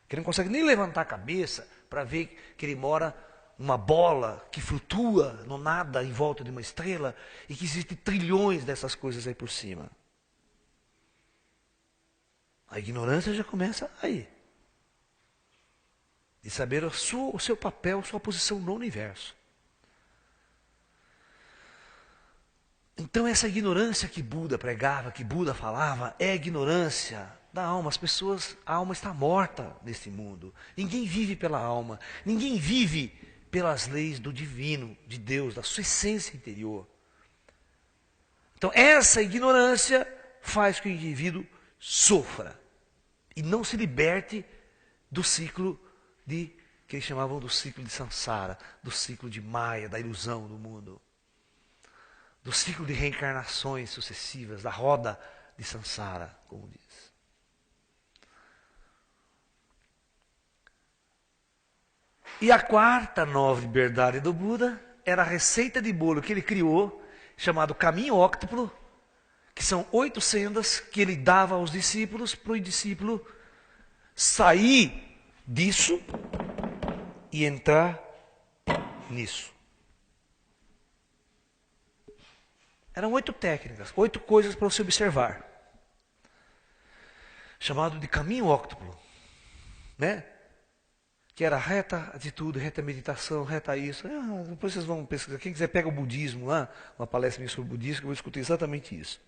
Que ele não consegue nem levantar a cabeça para ver que ele mora numa bola que flutua no nada em volta de uma estrela e que existem trilhões dessas coisas aí por cima. A ignorância já começa aí. De saber o seu papel, a sua posição no universo. Então essa ignorância que Buda pregava, que Buda falava, é a ignorância da alma. A alma está morta nesse mundo. Ninguém vive pela alma. Ninguém vive pelas leis do divino, de Deus, da sua essência interior. Então essa ignorância faz que o indivíduo sofra e não se liberte do ciclo que eles chamavam do ciclo de Sansara, do ciclo de Maya, da ilusão do mundo. Do ciclo de reencarnações sucessivas, da roda de Sansara, como diz. E a quarta nova liberdade do Buda era a receita de bolo que ele criou, chamado caminho óctuplo, que são 8 sendas que ele dava aos discípulos, para o discípulo sair disso e entrar nisso. Eram 8 técnicas, 8 coisas para você observar. Chamado de caminho óctuplo. Né? Que era reta atitude, reta meditação, reta isso. Depois vocês vão pesquisar. Quem quiser pega o budismo lá, uma palestra minha sobre o budismo, que eu vou discutir exatamente isso.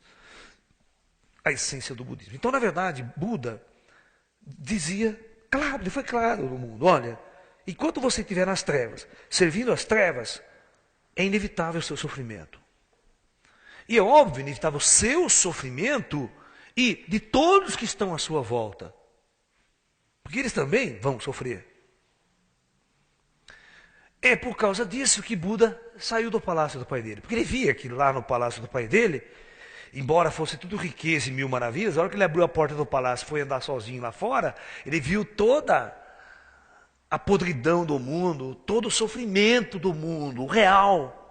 A essência do budismo. Então, na verdade, Buda dizia, claro, ele foi claro no mundo, olha, enquanto você estiver nas trevas, servindo as trevas, é inevitável o seu sofrimento. E é óbvio, inevitável o seu sofrimento e de todos que estão à sua volta. Porque eles também vão sofrer. É por causa disso que Buda saiu do palácio do pai dele. Porque ele via que lá no palácio do pai dele, embora fosse tudo riqueza e mil maravilhas, a hora que ele abriu a porta do palácio e foi andar sozinho lá fora, ele viu toda a podridão do mundo, todo o sofrimento do mundo, o real.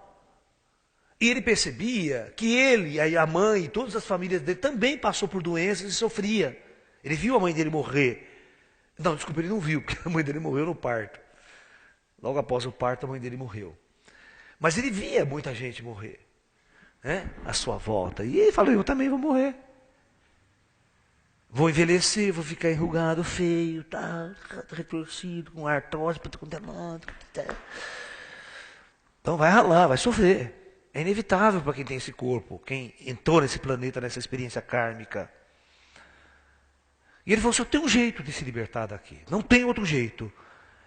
E ele percebia que ele, a mãe e todas as famílias dele também passou por doenças e sofria. Ele viu a mãe dele morrer. Não, desculpa, ele não viu, porque a mãe dele morreu no parto. Logo após o parto, a mãe dele morreu. Mas ele via muita gente morrer, né, à sua volta. E ele falou, eu também vou morrer. Vou envelhecer, vou ficar enrugado, feio, tá, retorcido, com artrose, então vai ralar, vai sofrer. É inevitável para quem tem esse corpo, quem entrou nesse planeta, nessa experiência kármica. E ele falou, só tem um jeito de se libertar daqui. Não tem outro jeito.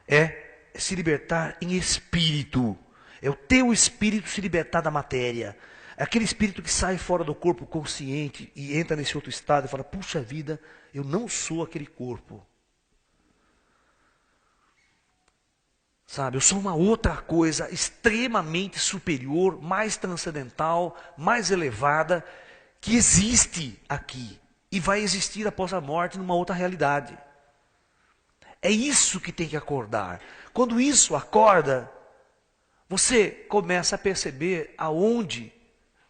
É se libertar em espírito. É o teu espírito se libertar da matéria. É aquele espírito que sai fora do corpo consciente e entra nesse outro estado e fala, puxa vida, eu não sou aquele corpo. Sabe, eu sou uma outra coisa extremamente superior, mais transcendental, mais elevada, que existe aqui e vai existir após a morte numa outra realidade. É isso que tem que acordar. Quando isso acorda, você começa a perceber aonde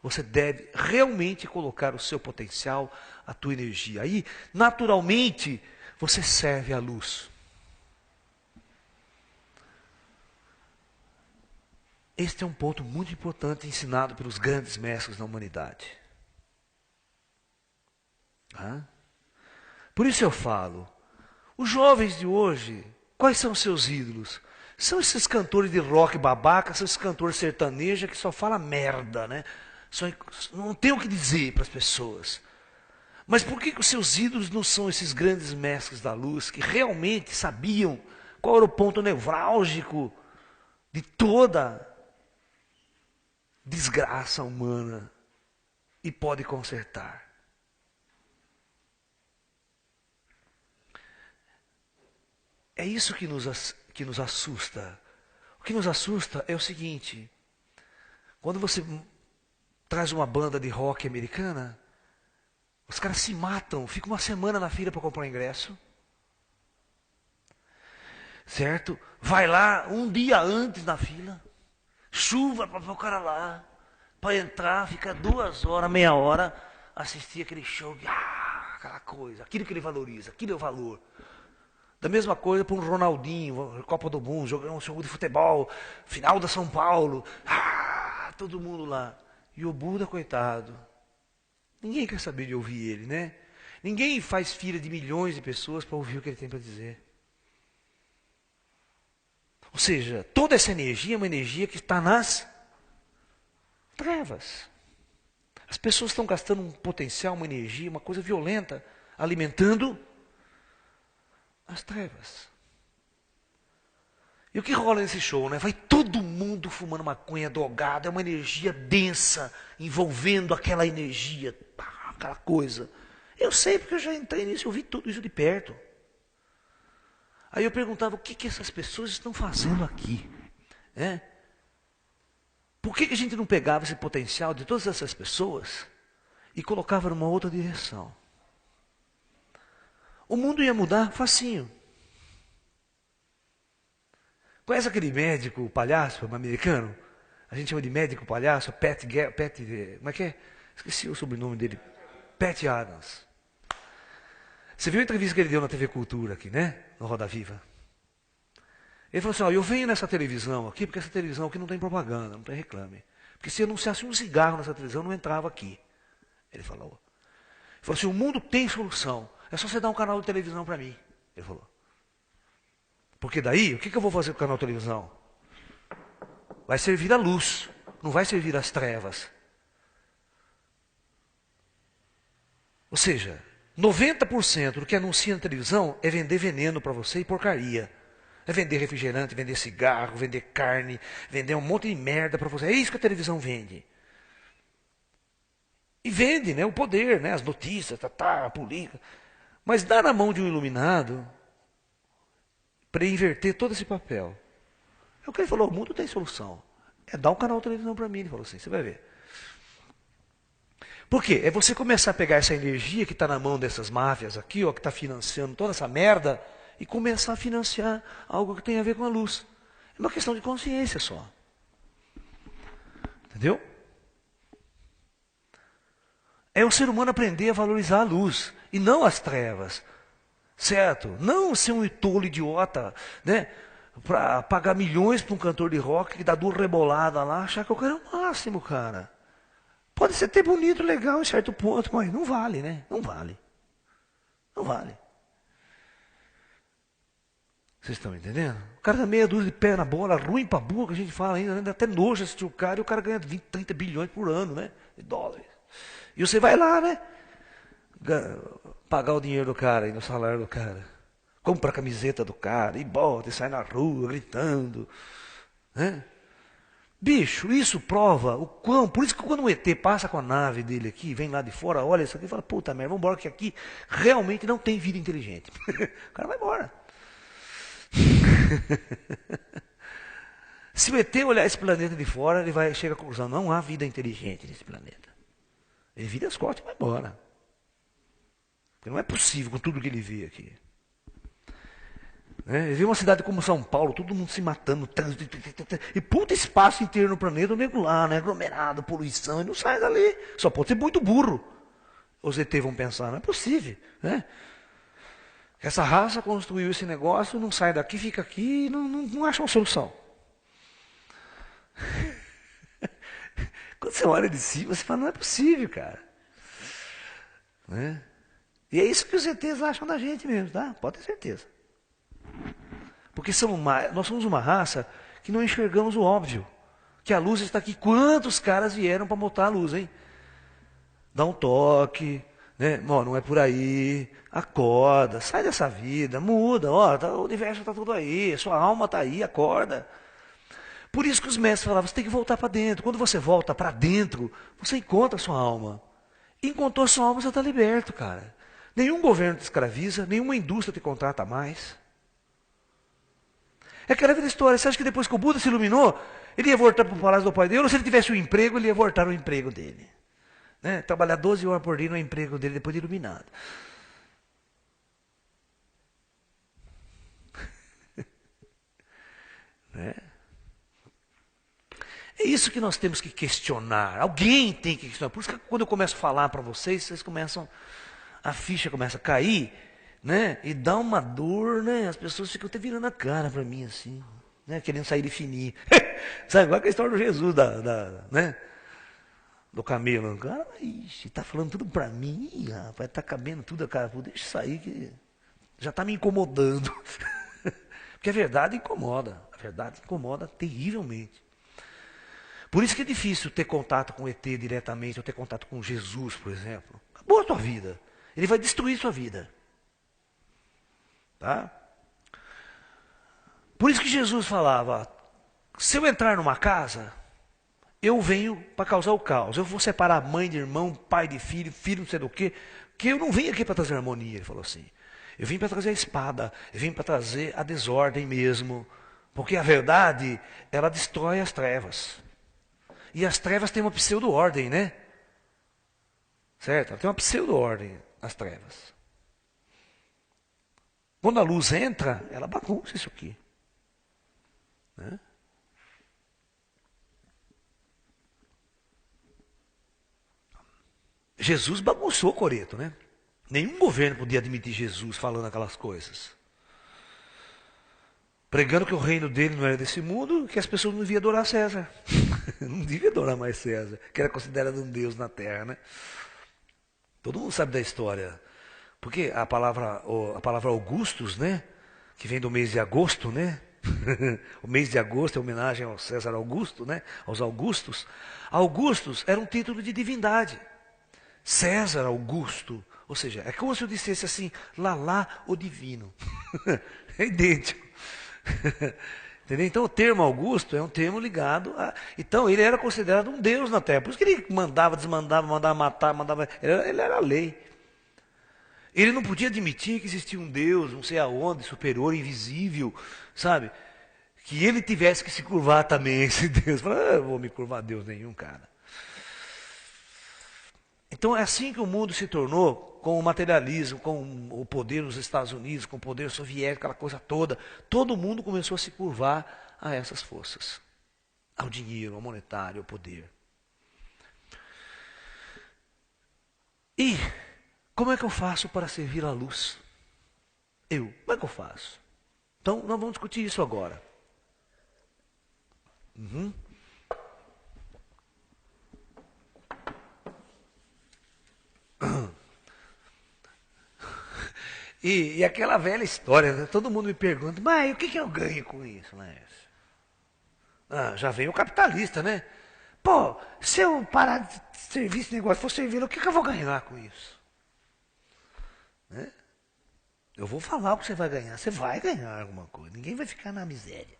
Você deve realmente colocar o seu potencial, a tua energia. Aí, naturalmente, você serve à luz. Este é um ponto muito importante ensinado pelos grandes mestres da humanidade. Por isso eu falo, os jovens de hoje, quais são os seus ídolos? São esses cantores de rock babaca, são esses cantores sertanejos que só falam merda, né? Não tem o que dizer para as pessoas. Mas por que os seus ídolos não são esses grandes mestres da luz que realmente sabiam qual era o ponto nevrálgico de toda desgraça humana e pode consertar? É isso que nos assusta. O que nos assusta é o seguinte: quando você traz uma banda de rock americana, os caras se matam, ficam uma semana na fila para comprar ingresso. Certo? Vai lá um dia antes na fila, chuva para o cara lá, para entrar, fica 2 horas, meia hora, assistir aquele show, aquela coisa, aquilo que ele valoriza, aquilo é o valor. Da mesma coisa para um Ronaldinho, Copa do Mundo, jogando um jogo de futebol, final da São Paulo, todo mundo lá. E o Buda, coitado, ninguém quer saber de ouvir ele, né? Ninguém faz fila de milhões de pessoas para ouvir o que ele tem para dizer. Ou seja, toda essa energia é uma energia que está nas trevas. As pessoas estão gastando um potencial, uma energia, uma coisa violenta, alimentando as trevas. E o que rola nesse show, né? Vai todo mundo fumando maconha, drogado, é uma energia densa, envolvendo aquela energia, aquela coisa. Eu sei porque eu já entrei nisso, eu vi tudo isso de perto. Aí eu perguntava, o que essas pessoas estão fazendo aqui? Por que a gente não pegava esse potencial de todas essas pessoas e colocava numa outra direção? O mundo ia mudar facinho. Conhece aquele médico palhaço americano? A gente chama de médico palhaço, como é que é? Esqueci o sobrenome dele. Pat Adams. Você viu a entrevista que ele deu na TV Cultura aqui, né? No Roda Viva. Ele falou assim, eu venho nessa televisão aqui, porque essa televisão aqui não tem propaganda, não tem reclame. Porque se anunciasse um cigarro nessa televisão, eu não entrava aqui. Ele falou. Ele falou assim, o mundo tem solução. É só você dar um canal de televisão para mim. Ele falou. Porque daí, o que eu vou fazer com o canal de televisão? Vai servir a luz, não vai servir as trevas. Ou seja, 90% do que anuncia na televisão é vender veneno para você e porcaria. É vender refrigerante, vender cigarro, vender carne, vender um monte de merda para você. É isso que a televisão vende. E vende, né, o poder, né, as notícias, a política. Mas dá na mão de um iluminado para inverter todo esse papel. É o que ele falou, o mundo tem solução. É dar um canal de televisão para mim, ele falou assim, você vai ver. Por quê? É você começar a pegar essa energia que está na mão dessas máfias aqui, ó, que está financiando toda essa merda, e começar a financiar algo que tem a ver com a luz. É uma questão de consciência só. Entendeu? É o ser humano aprender a valorizar a luz, e não as trevas. Certo? Não ser um tolo idiota, né? Para pagar milhões para um cantor de rock que dá 2 reboladas lá, achar que o cara é o máximo, cara. Pode ser até bonito, legal em certo ponto, mas não vale, né? Não vale. Não vale. Vocês estão entendendo? O cara dá meia dúzia de pé na bola, ruim pra burro, que a gente fala ainda, né? Dá até nojo assistir o cara, e o cara ganha 20, 30 bilhões por ano, né? De dólares. E você vai lá, né? Pagar o dinheiro do cara e no salário do cara. Compra a camiseta do cara e bota e sai na rua gritando. Né? Bicho, isso prova o quão. Por isso que quando o ET passa com a nave dele aqui, vem lá de fora, olha isso aqui e fala, puta merda, vamos embora que aqui realmente não tem vida inteligente. O cara vai embora. Se o ET olhar esse planeta de fora, ele vai chegar à conclusão, não há vida inteligente nesse planeta. Ele vira as costas e vai embora. Porque não é possível com tudo que ele vê aqui. Né? Vê uma cidade como São Paulo, todo mundo se matando, trânsito, e puta espaço inteiro no planeta, o nego lá, né? Aglomerado, poluição, e não sai dali. Só pode ser muito burro. Os ET vão pensar, não é possível. Né? Essa raça construiu esse negócio, não sai daqui, fica aqui e não acha uma solução. Quando você olha de cima, você fala, não é possível, cara. Né? E é isso que os ETs acham da gente mesmo, tá? Pode ter certeza. Porque nós somos uma raça que não enxergamos o óbvio. Que a luz está aqui. Quantos caras vieram para botar a luz, hein? Dá um toque, né? Não é por aí. Acorda, sai dessa vida, muda. Ó, o universo está tudo aí, sua alma está aí, acorda. Por isso que os mestres falavam, você tem que voltar para dentro. Quando você volta para dentro, você encontra a sua alma. Encontrou a sua alma, você está liberto, cara. Nenhum governo te escraviza, nenhuma indústria te contrata mais. É aquela velha história. Você acha que depois que o Buda se iluminou, ele ia voltar para o palácio do pai dele? Ou se ele tivesse um emprego, ele ia voltar ao emprego dele? Né? Trabalhar 12 horas por dia no emprego dele depois de iluminado. Né? É isso que nós temos que questionar. Alguém tem que questionar. Por isso que quando eu começo a falar para vocês, a ficha começa a cair, né? E dá uma dor, né? As pessoas ficam até virando a cara para mim assim, né? Querendo sair de fininho. Sabe, igual a história do Jesus, né? Do camelo. O cara, ixi, tá falando tudo para mim, ih, rapaz, tá cabendo tudo, cara. Pô, deixa sair que já tá me incomodando. Porque a verdade incomoda. A verdade incomoda terrivelmente. Por isso que é difícil ter contato com o ET diretamente, ou ter contato com Jesus, por exemplo. Acabou a tua vida. Ele vai destruir sua vida. Tá? Por isso que Jesus falava, se eu entrar numa casa, eu venho para causar o caos. Eu vou separar mãe de irmão, pai de filho, filho não sei do quê, que eu não vim aqui para trazer harmonia, ele falou assim. Eu vim para trazer a espada, eu vim para trazer a desordem mesmo. Porque a verdade, ela destrói as trevas. E as trevas têm uma pseudo-ordem, né? Certo? Ela tem uma pseudo-ordem, as trevas. Quando a luz entra, ela bagunça isso aqui. Né? Jesus bagunçou Coreto, né? Nenhum governo podia admitir Jesus falando aquelas coisas. Pregando que o reino dele não era desse mundo, que as pessoas não deviam adorar César. Não devia adorar mais César, que era considerado um deus na terra, né? Todo mundo sabe da história. Porque a palavra Augustus, né? Que vem do mês de agosto, né? O mês de agosto é homenagem ao César Augusto, né? Aos Augustos. Augustus era um título de divindade. César Augusto. Ou seja, é como se eu dissesse assim, Lalá o divino. É idêntico. Entendeu? Então o termo Augusto é um termo ligado a. Então ele era considerado um deus na terra. Por isso que ele mandava, desmandava, mandava matar, ele era a lei. Ele não podia admitir que existia um Deus, não sei aonde, superior, invisível, sabe? Que ele tivesse que se curvar também, esse Deus. Falou, eu vou me curvar a Deus nenhum, cara. Então é assim que o mundo se tornou com o materialismo, com o poder dos Estados Unidos, com o poder soviético, aquela coisa toda. Todo mundo começou a se curvar a essas forças. Ao dinheiro, ao monetário, ao poder. E como é que eu faço para servir a luz? Como é que eu faço? Então, nós vamos discutir isso agora. Uhum. E aquela velha história, né? Todo mundo me pergunta, mas o que eu ganho com isso, né? Já vem o capitalista, né? Pô, se eu parar de servir esse negócio, for servir, o que eu vou ganhar com isso? Né? Eu vou falar o que você vai ganhar. Você vai ganhar alguma coisa. Ninguém vai ficar na miséria.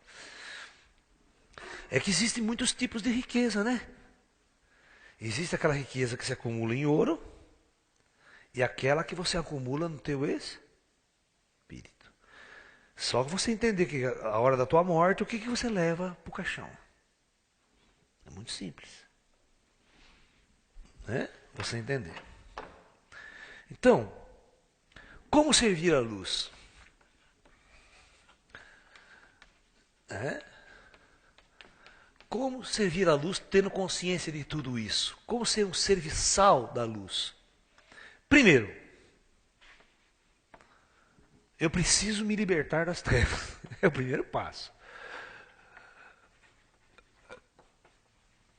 É que existem muitos tipos de riqueza, né? Existe aquela riqueza que se acumula em ouro e aquela que você acumula no teu espírito. Só que você entender que a hora da tua morte, o que você leva para o caixão? É muito simples. Né? Você entender. Então, como servir a luz? É? Como servir a luz tendo consciência de tudo isso? Como ser um serviçal da luz? Primeiro, eu preciso me libertar das trevas. É o primeiro passo.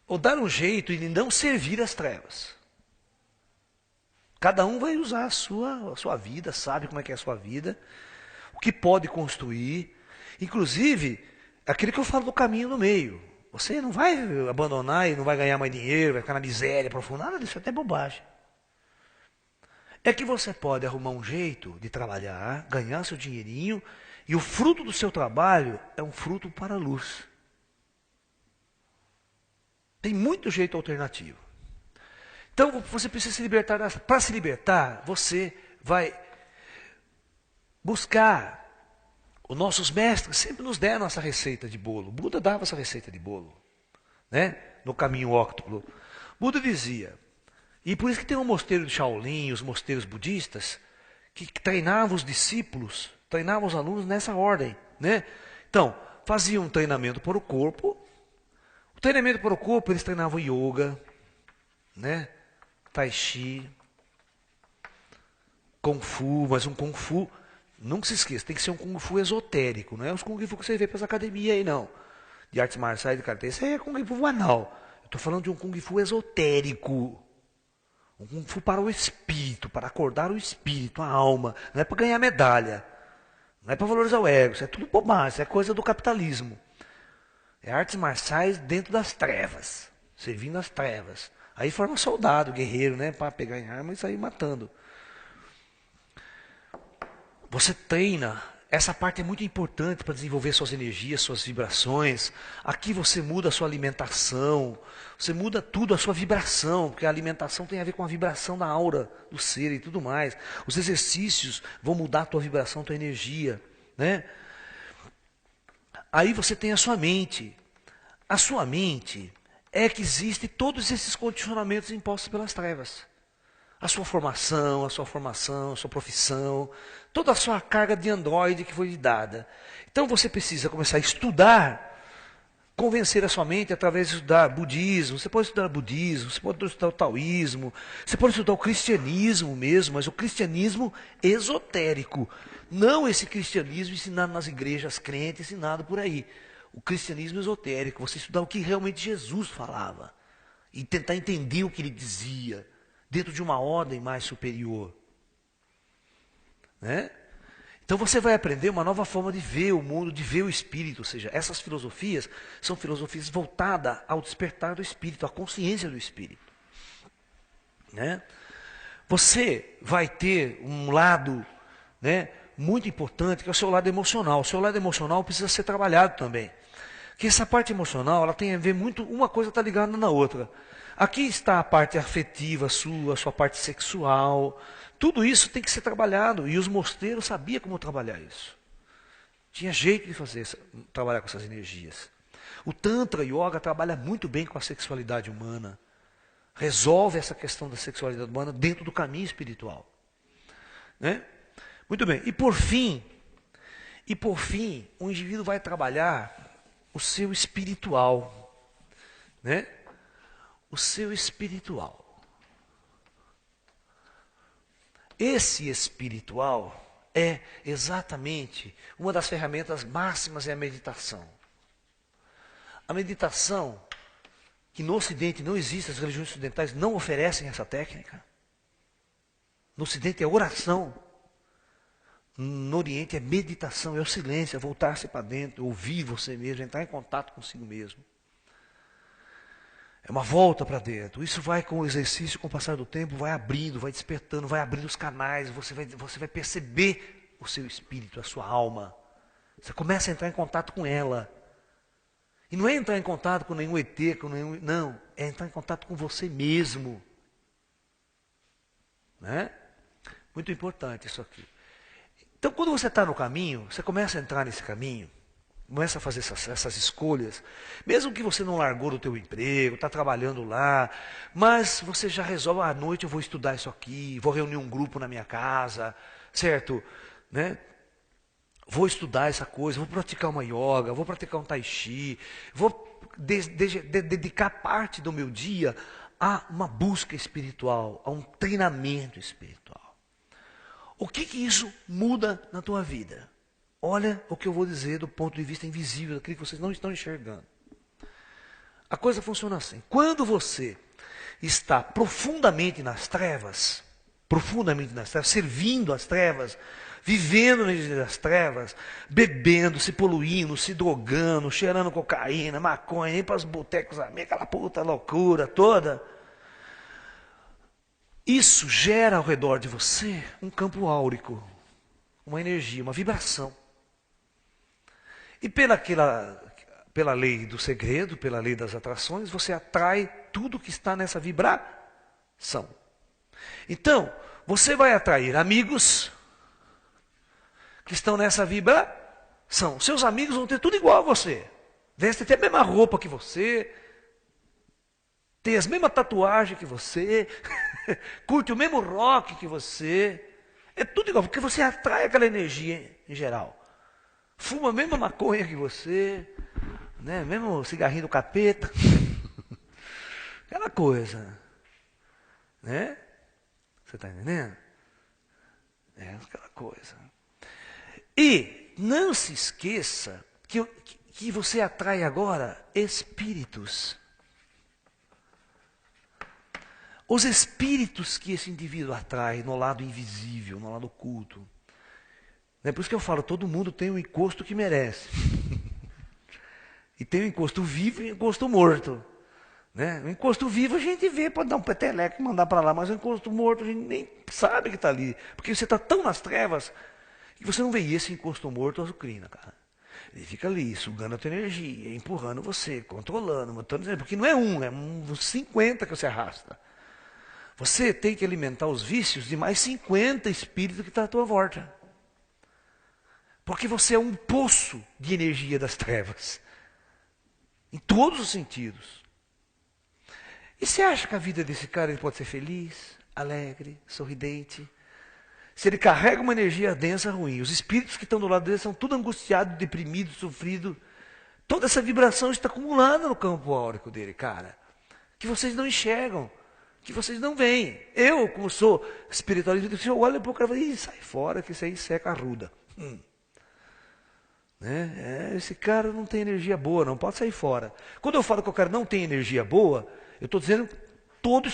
Ou dar um jeito de não servir as trevas. Cada um vai usar a sua vida, sabe como é que é a sua vida, o que pode construir. Inclusive, aquilo que eu falo do caminho no meio. Você não vai abandonar e não vai ganhar mais dinheiro, vai ficar na miséria profunda. Nada disso é até bobagem. É que você pode arrumar um jeito de trabalhar, ganhar seu dinheirinho, e o fruto do seu trabalho é um fruto para a luz. Tem muito jeito alternativo. Então você precisa se libertar. Para se libertar, você vai buscar. Os nossos mestres sempre nos deram essa receita de bolo. Buda dava essa receita de bolo, né? No caminho óctuplo. Buda dizia, e por isso que tem um mosteiro de Shaolin, os mosteiros budistas, que treinavam os discípulos, treinavam os alunos nessa ordem, né? Então, faziam um treinamento para o corpo. O treinamento para o corpo, eles treinavam yoga, né? Tai chi, Kung Fu, mas um Kung Fu, nunca se esqueça, tem que ser um Kung Fu esotérico, não é os Kung Fu que você vê para as academias aí não, de artes marciais, de karatê, isso aí é Kung Fu banal. Eu estou falando de um Kung Fu esotérico, um Kung Fu para o espírito, para acordar o espírito, a alma, não é para ganhar medalha, não é para valorizar o ego, isso é tudo bobagem, isso é coisa do capitalismo. É artes marciais dentro das trevas, servindo as trevas. Aí forma soldado, guerreiro, né, para pegar em arma e sair matando. Você treina, essa parte é muito importante para desenvolver suas energias, suas vibrações. Aqui você muda a sua alimentação, você muda tudo, a sua vibração, porque a alimentação tem a ver com a vibração da aura do ser e tudo mais. Os exercícios vão mudar a tua vibração, a tua energia, né? Aí você tem a sua mente. A sua mente é que existe todos esses condicionamentos impostos pelas trevas. A sua formação, a sua profissão, toda a sua carga de androide que foi lhe dada. Então você precisa começar a estudar, convencer a sua mente através de estudar budismo. Você pode estudar budismo, você pode estudar o taoísmo, você pode estudar o cristianismo mesmo, mas o cristianismo esotérico. Não esse cristianismo ensinado nas igrejas crentes, ensinado por aí. O cristianismo esotérico, você estudar o que realmente Jesus falava. E tentar entender o que ele dizia, dentro de uma ordem mais superior. Né? Então você vai aprender uma nova forma de ver o mundo, de ver o espírito. Ou seja, essas filosofias são filosofias voltadas ao despertar do espírito, à consciência do espírito. Né? Você vai ter um lado, né, muito importante, que é o seu lado emocional. O seu lado emocional precisa ser trabalhado também. Que essa parte emocional, ela tem a ver muito, uma coisa está ligada na outra. Aqui está a parte afetiva sua, a sua parte sexual. Tudo isso tem que ser trabalhado. E os mosteiros sabiam como trabalhar isso. Tinha jeito de fazer, trabalhar com essas energias. O Tantra Yoga trabalha muito bem com a sexualidade humana. Resolve essa questão da sexualidade humana dentro do caminho espiritual. Né? Muito bem. E por fim, o indivíduo vai trabalhar o seu espiritual. Né? O seu espiritual. Esse espiritual é exatamente uma das ferramentas máximas é a meditação. A meditação, que no Ocidente não existe, as religiões ocidentais não oferecem essa técnica. No Ocidente é oração. No Oriente é meditação, é o silêncio, é voltar-se para dentro, ouvir você mesmo, entrar em contato consigo mesmo. É uma volta para dentro. Isso vai com o exercício, com o passar do tempo, vai abrindo, vai despertando, vai abrindo os canais, você vai perceber o seu espírito, a sua alma. Você começa a entrar em contato com ela. E não é entrar em contato com nenhum ET, não, é entrar em contato com você mesmo. Né? Muito importante isso aqui. Então, quando você está no caminho, você começa a entrar nesse caminho, começa a fazer essas escolhas, mesmo que você não largou do teu emprego, está trabalhando lá, mas você já resolve, à noite eu vou estudar isso aqui, vou reunir um grupo na minha casa, certo? Né? vou estudar essa coisa, vou praticar uma yoga, vou praticar um tai chi, vou dedicar parte do meu dia a uma busca espiritual, a um treinamento espiritual. O que isso muda na tua vida? Olha o que eu vou dizer do ponto de vista invisível, daquilo que vocês não estão enxergando. A coisa funciona assim. Quando você está profundamente nas trevas, servindo as trevas, vivendo nas trevas, bebendo, se poluindo, se drogando, cheirando cocaína, maconha, indo para os botecos, aquela puta loucura toda. Isso gera ao redor de você um campo áurico, uma energia, uma vibração. E pela lei do segredo, pela lei das atrações, você atrai tudo que está nessa vibração. Então, você vai atrair amigos que estão nessa vibração. Seus amigos vão ter tudo igual a você. Vestem até a mesma roupa que você, tem as mesmas tatuagens que você, curte o mesmo rock que você. É tudo igual, porque você atrai aquela energia em geral. Fuma a mesma maconha que você, né? Mesmo cigarrinho do capeta. Aquela coisa. Né? Você está entendendo? É aquela coisa. E não se esqueça que você atrai agora espíritos. Os espíritos que esse indivíduo atrai no lado invisível, no lado oculto. É por isso que eu falo, todo mundo tem um encosto que merece. E tem um encosto vivo e um encosto morto. Né? O encosto vivo a gente vê, pode dar um peteleco e mandar para lá, mas o encosto morto a gente nem sabe que está ali. Porque você está tão nas trevas que você não vê esse encosto morto azucrina, cara. Ele fica ali, sugando a tua energia, empurrando você, controlando, porque não é uns 50 que você arrasta. Você tem que alimentar os vícios de mais 50 espíritos que estão à tua volta. Porque você é um poço de energia das trevas. Em todos os sentidos. E você acha que a vida desse cara ele pode ser feliz, alegre, sorridente? Se ele carrega uma energia densa, ruim. Os espíritos que estão do lado dele são tudo angustiados, deprimidos, sofridos. Toda essa vibração está acumulada no campo áurico dele, cara. Que vocês não enxergam. Que vocês não veem. Eu, como sou espiritualista, eu olho para o cara e falo, sai fora que isso aí seca a ruda. Né? Esse cara não tem energia boa, não pode sair fora. Quando eu falo que o cara não tem energia boa, eu estou dizendo tudo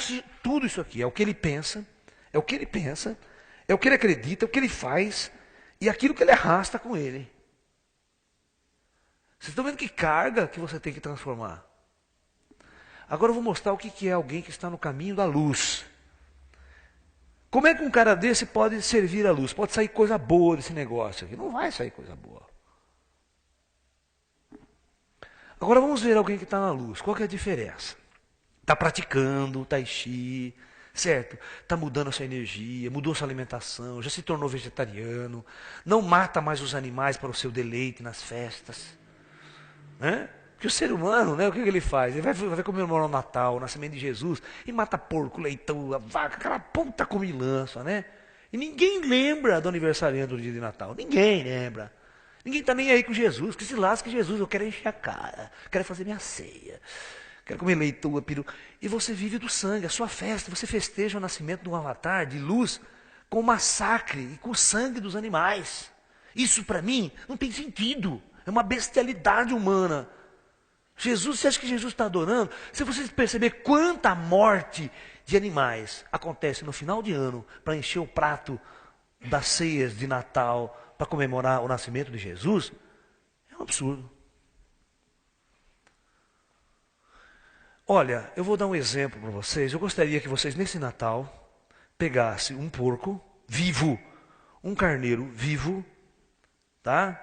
isso aqui. É o que ele pensa, é o que ele acredita, é o que ele faz e aquilo que ele arrasta com ele. Vocês estão vendo que carga que você tem que transformar. Agora eu vou mostrar o que é alguém que está no caminho da luz. Como é que um cara desse pode servir a luz? Pode sair coisa boa desse negócio aqui. Não vai sair coisa boa. Agora vamos ver alguém que está na luz. Qual que é a diferença? Está praticando o tai chi, certo? Está mudando a sua energia, mudou sua alimentação, já se tornou vegetariano, não mata mais os animais para o seu deleite nas festas. Né? Porque o ser humano, né, o que ele faz? Ele vai comemorar o Natal, o nascimento de Jesus, e mata porco, leitão, a vaca, aquela puta comilança, né? E ninguém lembra do aniversariante do dia de Natal. Ninguém lembra. Ninguém está nem aí com Jesus, que se lasque Jesus, eu quero encher a cara, quero fazer minha ceia, quero comer leitão, peru. E você vive do sangue, a sua festa, você festeja o nascimento de um avatar de luz com o massacre e com o sangue dos animais. Isso para mim não tem sentido, é uma bestialidade humana. Jesus, você acha que Jesus está adorando? Se você perceber quanta morte de animais acontece no final de ano para encher o prato das ceias de Natal, para comemorar o nascimento de Jesus, é um absurdo. Olha, eu vou dar um exemplo para vocês. Eu gostaria que vocês, nesse Natal, pegassem um porco vivo, um carneiro vivo, tá?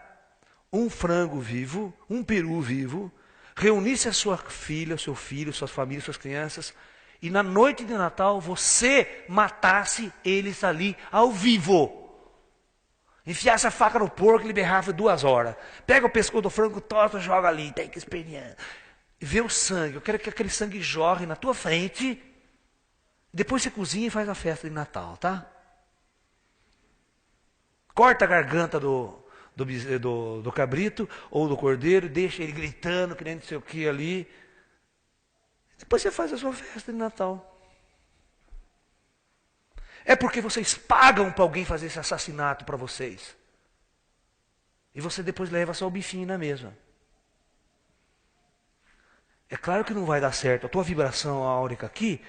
Um frango vivo, um peru vivo, reunisse a sua filha, seu filho, suas famílias, suas crianças, e na noite de Natal você matasse eles ali ao vivo. Enfiasse a faca no porco e ele berrava 2 horas. Pega o pescoço do frango, torta, joga ali, tem que espernear. Vê o sangue, eu quero que aquele sangue jorre na tua frente. Depois você cozinha e faz a festa de Natal, tá? Corta a garganta do do cabrito ou do cordeiro, deixa ele gritando, que nem não sei o que ali. Depois você faz a sua festa de Natal. É porque vocês pagam para alguém fazer esse assassinato para vocês. E você depois leva só o bifinho na mesa. É claro que não vai dar certo. A tua vibração áurica aqui,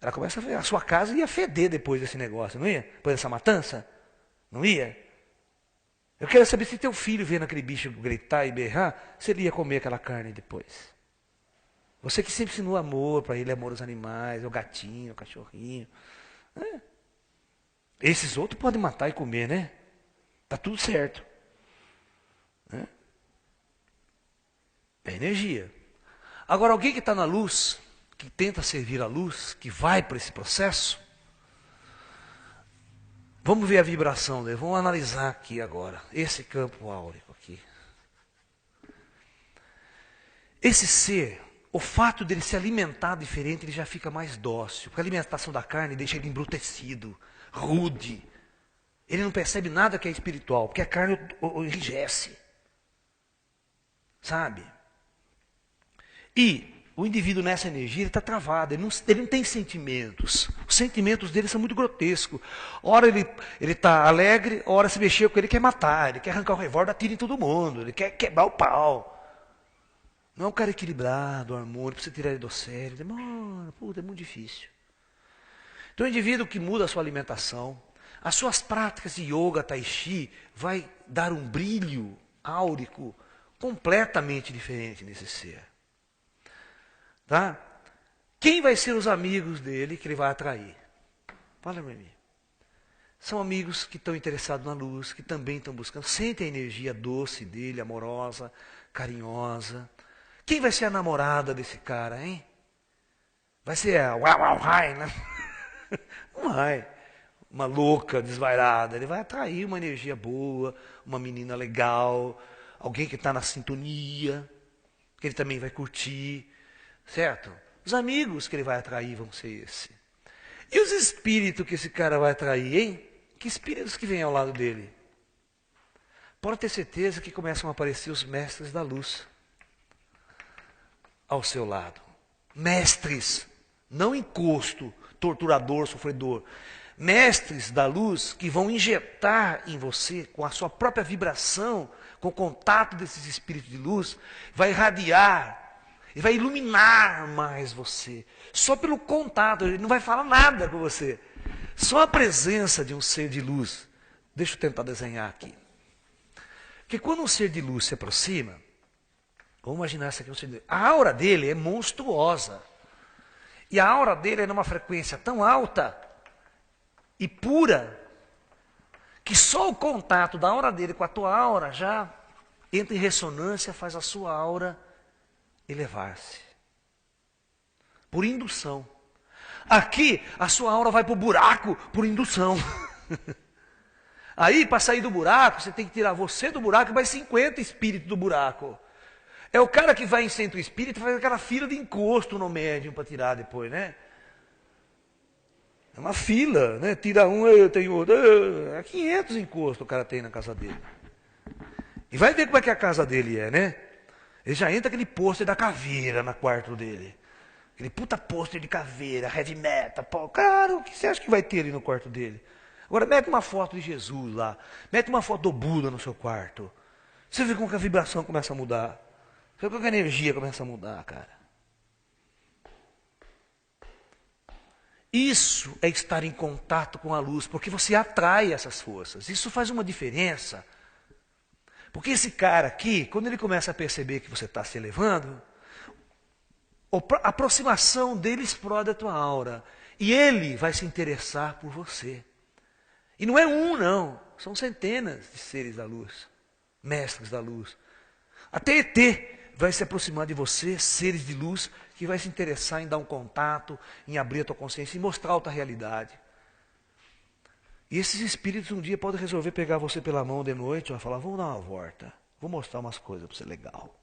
ela começa a sua casa ia feder depois desse negócio, não ia? Depois dessa matança? Não ia? Eu quero saber se teu filho vendo aquele bicho gritar e berrar, se ele ia comer aquela carne depois. Você que sempre ensinou amor para ele, amor aos animais, ao gatinho, ao cachorrinho. É. Esses outros podem matar e comer, né? Tá tudo certo. É energia. Agora, alguém que está na luz, que tenta servir a luz, que vai para esse processo, vamos ver a vibração dele, vamos analisar aqui agora, esse campo áurico aqui. Esse ser, o fato dele se alimentar diferente, ele já fica mais dócil, porque a alimentação da carne deixa ele embrutecido, rude. Ele não percebe nada que é espiritual, porque a carne o enrijece. Sabe? E o indivíduo nessa energia, ele está travado, ele não tem sentimentos. Os sentimentos dele são muito grotescos. Ora ele está alegre, ora se mexer com ele, quer matar, ele quer arrancar o revólver, atira em todo mundo, ele quer quebrar o pau. Não é um cara equilibrado, harmônico, para você tirar ele do sério. Demora, puta, é muito difícil. Então o indivíduo que muda a sua alimentação, as suas práticas de yoga, tai chi, vai dar um brilho áurico completamente diferente nesse ser. Tá? Quem vai ser os amigos dele que ele vai atrair? Fala para mim. São amigos que estão interessados na luz, que também estão buscando, sentem a energia doce dele, amorosa, carinhosa. Quem vai ser a namorada desse cara, hein? Vai ser a Wawawai, né? Não vai. Uma louca, desvairada. Ele vai atrair uma energia boa, uma menina legal, alguém que está na sintonia, que ele também vai curtir. Certo? Os amigos que ele vai atrair vão ser esse. E os espíritos que esse cara vai atrair, hein? Que espíritos que vêm ao lado dele? Pode ter certeza que começam a aparecer os mestres da luz ao seu lado. Mestres, não encosto, torturador, sofredor. Mestres da luz que vão injetar em você, com a sua própria vibração, com o contato desses espíritos de luz, vai irradiar e vai iluminar mais você. Só pelo contato, ele não vai falar nada com você. Só a presença de um ser de luz. Deixa eu tentar desenhar aqui. Porque quando um ser de luz se aproxima, vamos imaginar isso aqui, um ser de luz, a aura dele é monstruosa. E a aura dele é numa frequência tão alta e pura, que só o contato da aura dele com a tua aura já entra em ressonância, faz a sua aura elevar-se. Por indução. Aqui, a sua aura vai para o buraco por indução. Aí, para sair do buraco, você tem que tirar você do buraco e mais 50 espíritos do buraco. É o cara que vai em centro espírita e faz aquela fila de encosto no médium para tirar depois, né? É uma fila, né? Tira um, eu tenho outro. É 500 encostos o cara tem na casa dele. E vai ver como é que a casa dele é, né? Ele já entra aquele pôster da caveira no quarto dele. Aquele puta pôster de caveira, heavy metal. Pô, cara, o que você acha que vai ter ali no quarto dele? Agora mete uma foto de Jesus lá. Mete uma foto do Buda no seu quarto. Você vê como que a vibração começa a mudar. Você vê como que a energia começa a mudar, cara. Isso é estar em contato com a luz, porque você atrai essas forças. Isso faz uma diferença. Porque esse cara aqui, quando ele começa a perceber que você está se elevando, a aproximação dele explode a tua aura. E ele vai se interessar por você. E não é um, não. São centenas de seres da luz. Mestres da luz. Até ET vai se aproximar de você, seres de luz, que vai se interessar em dar um contato, em abrir a tua consciência, em mostrar outra realidade. E esses espíritos um dia podem resolver pegar você pela mão de noite e falar, vamos dar uma volta, vou mostrar umas coisas para você legal.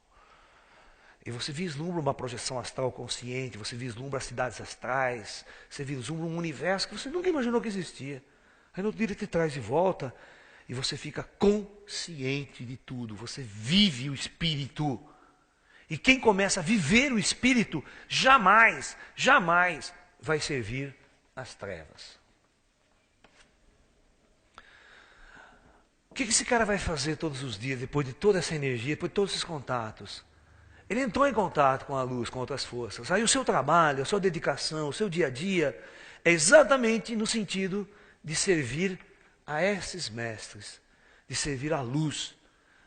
E você vislumbra uma projeção astral consciente, você vislumbra as cidades astrais, você vislumbra um universo que você nunca imaginou que existia. Aí no outro dia ele te traz de volta e você fica consciente de tudo, você vive o Espírito. E quem começa a viver o Espírito, jamais, jamais vai servir às trevas. O que esse cara vai fazer todos os dias, depois de toda essa energia, depois de todos esses contatos? Ele entrou em contato com a luz, com outras forças. Aí o seu trabalho, a sua dedicação, o seu dia a dia, é exatamente no sentido de servir a esses mestres, de servir à luz,